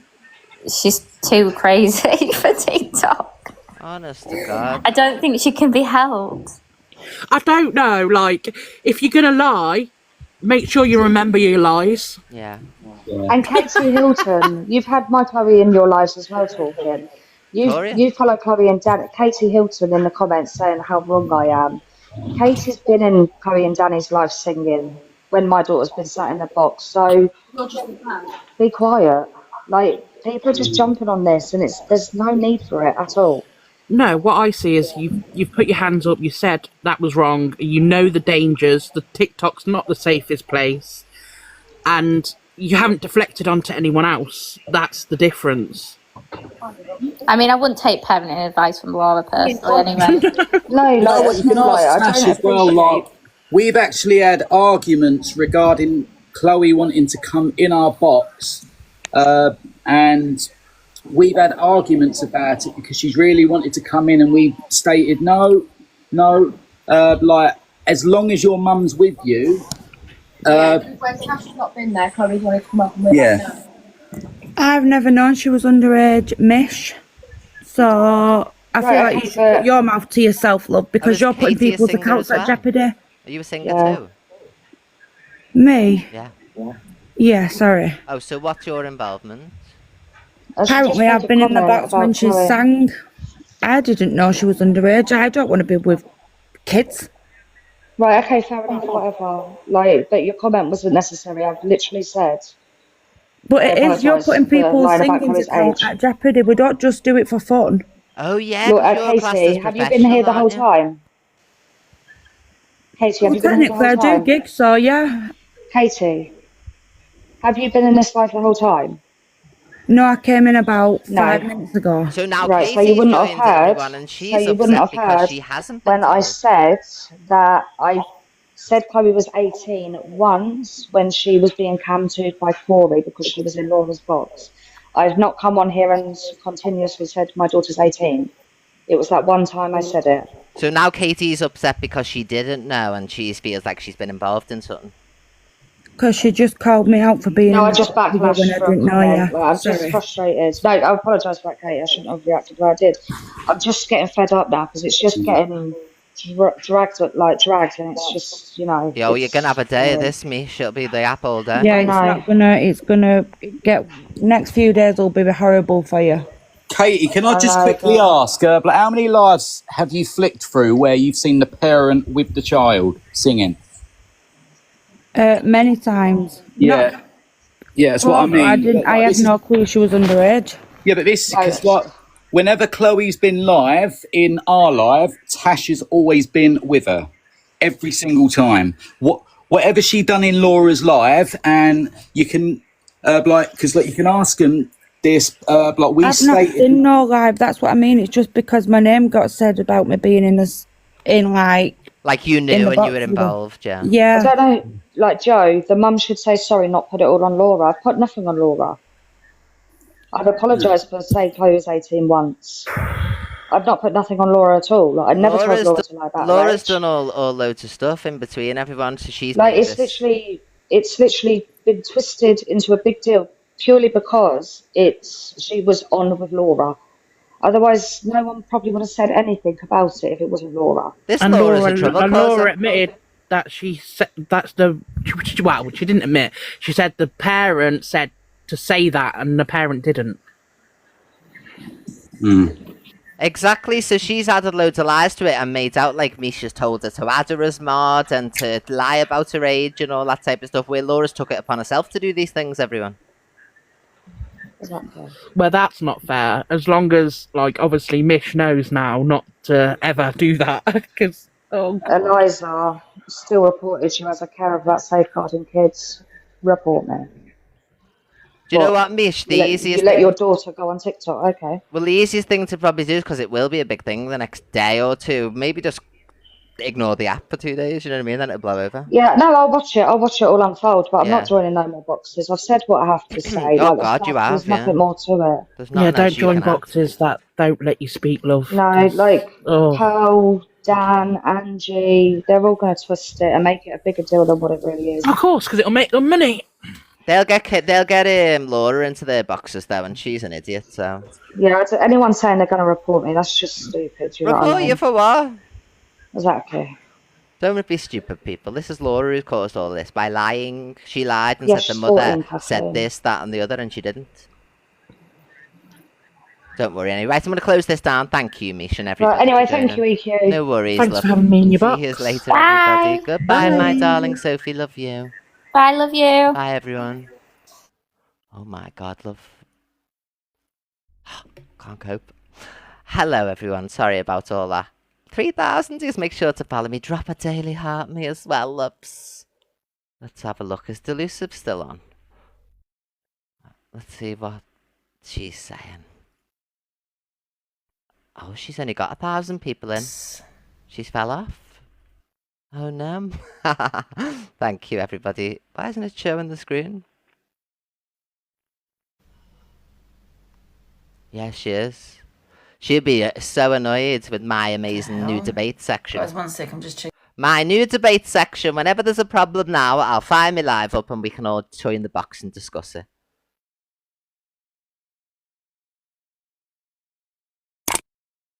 too crazy for TikTok. Honest to God. I don't think she can be held. I don't know. Like, if you're gonna lie, make sure you remember your lies. Yeah. And Katie Hilton, you've had my Chloe in your lives as well talking. Gloria? You follow Chloe and Dan. Katie Hilton in the comments saying how wrong I am. Katie's been in Chloe and Danny's life singing when my daughter's been sat in the box. So be quiet. Like, people are just jumping on this, and there's no need for it at all. No, what I see is you've put your hands up. You said that was wrong. You know the dangers. The TikTok's not the safest place, and you haven't deflected onto anyone else. That's the difference. I mean, I wouldn't take parenting advice from Laura personally anyway. No, You know what, you can ask Tash as well, like, we've actually had arguments regarding Chloe wanting to come in our box, and we've had arguments about it because she's really wanted to come in, and we stated no, No, like as long as your mum's with you. When Tasha's not been there, Chloe's wanted to come up and we're Yeah. like, no. I've never known she was underage, Mish. So I feel like you should put your mouth to yourself, love, because you're putting Katie a people's singer accounts as at well? jeopardy. Are you a singer too? Me? Yeah. Yeah, sorry. Oh, so what's your involvement? Apparently, I've been in the box when she sang. I didn't know she was underage. I don't want to be with kids. Right, okay, fair enough, whatever. Like, but your comment wasn't necessary. I've literally said. But I it is, you're apologise putting for people's lying about singing Chloe's account age. at jeopardy. We don't just do it for fun. Oh yeah, Look, 'cause you're classed as Katie, have you been here the whole professional, aren't time? Katie, have Well, you been here the technically, whole I do time? gigs, so yeah. Katie, have you been in this live the whole time? No, I came in about No. 5 minutes ago. So now Right, so you Katie's wouldn't have joined heard. everyone and she's So you wouldn't upset have because heard she hasn't been when I told. said that I said Chloe was 18 once when she was being cam-toed by Corey because she was in Laura's box. I've not come on here and continuously said my daughter's 18. It was that one time I said it. So now Katie's upset because she didn't know and she feels like she's been involved in something. Because she just called me out for being No, in I the just box with her backlashed when I for a didn't know comment. you. Like, I'm just Sorry. frustrated. No, I apologise for that, Kate. I shouldn't have reacted the way I did. I'm just getting fed up now because it's just getting dragged, and it's just, you know. Yo, you're it's gonna have a day of annoying. this, Mish. It'll be the app all day. Yeah, it's gonna get, next few days will be horrible for you. Katie, can I just quickly ask, like, how many lives have you flicked through where you've seen the parent with the child singing? Many times. Yeah. Yeah, that's what I mean. I had no clue she was underage. Yeah, but this, because like, whenever Chloe's been live in our live, Tash has always been with her every single time. Whatever she done in Laura's live, and you can because you can ask them this. Like we I've not stated, been no live. That's what I mean. It's just because my name got said about me being in this, in like. Like you in knew the and box you were with her. involved, yeah. Yeah. I don't know. Like, Joe, the mum should say sorry, not put it all on Laura. I've put nothing on Laura. I've apologised for saying Chloe was 18 once. I've not put nothing on Laura at all. Like, I never told Laura to lie about her Laura's age. done all loads of stuff in between everyone, so she's Like, made it's this. literally been twisted into a big deal purely because she was on with Laura. Otherwise, no one probably would have said anything about it if it wasn't Laura. And Laura admitted that she said well, she didn't admit. She said the parent said to say that, and the parent didn't. Exactly, so she's added loads of lies to it and made out like Misha's told her to add her as mod and to lie about her age and all that type of stuff, where Laura's took it upon herself to do these things, everyone. Well, that's not fair. As long as, like, obviously Mish knows now not to ever do that, because Eliza still reported she has a care of that safeguarding kids. Report me. Do you know what, Mish? The easiest You let thing- your daughter go on TikTok, okay? Well, the easiest thing to probably do is, because it will be a big thing the next day or two, maybe just ignore the app for 2 days, you know what I mean? Then it'll blow over. Yeah, no, I'll watch it. I'll watch it all unfold, but I'm Yeah. not joining no more boxes. I've said what I have to say. Oh, Like, God, you have, There's yeah. nothing more to it. There's yeah, don't join boxes that don't let you speak, love. No, like Oh. Pearl, Dan, Angie, they're all going to twist it and make it a bigger deal than what it really is. Of course, because it'll make them money. They'll get Laura into their boxes though, and she's an idiot. So Yeah, anyone saying they're going to report me, that's just stupid. Do you know what I report mean? you for what? Exactly. Don't be stupid, people. This is Laura who caused all this by lying. She lied and Yeah, said the she's mother 14, said Kathleen. this, that, and the other, and she didn't. Don't worry. Anyway, right, I'm going to close this down. Thank you, Misha, and everybody. Right, anyway, for thank joining. you, EQ. No worries. Thanks love. for having me in your See box. you later, Bye. everybody. Goodbye, my Bye. darling Sophie. Love you. Bye, love you. Bye, everyone. Oh my God, love. Can't cope. Hello, everyone. Sorry about all that. 3,000. Just make sure to follow me. Drop a daily heart me as well, loves. Let's have a look. Is Delusive still on? Let's see what she's saying. Oh, she's only got 1,000 people in. She's fell off. Oh no. Thank you, everybody. Why isn't it showing the screen? Yes, she is. She'd be so annoyed with my amazing new debate section. Guys, 1 sec, I'm just checking. My new debate section. Whenever there's a problem now, I'll fire my live up and we can all join the box and discuss it.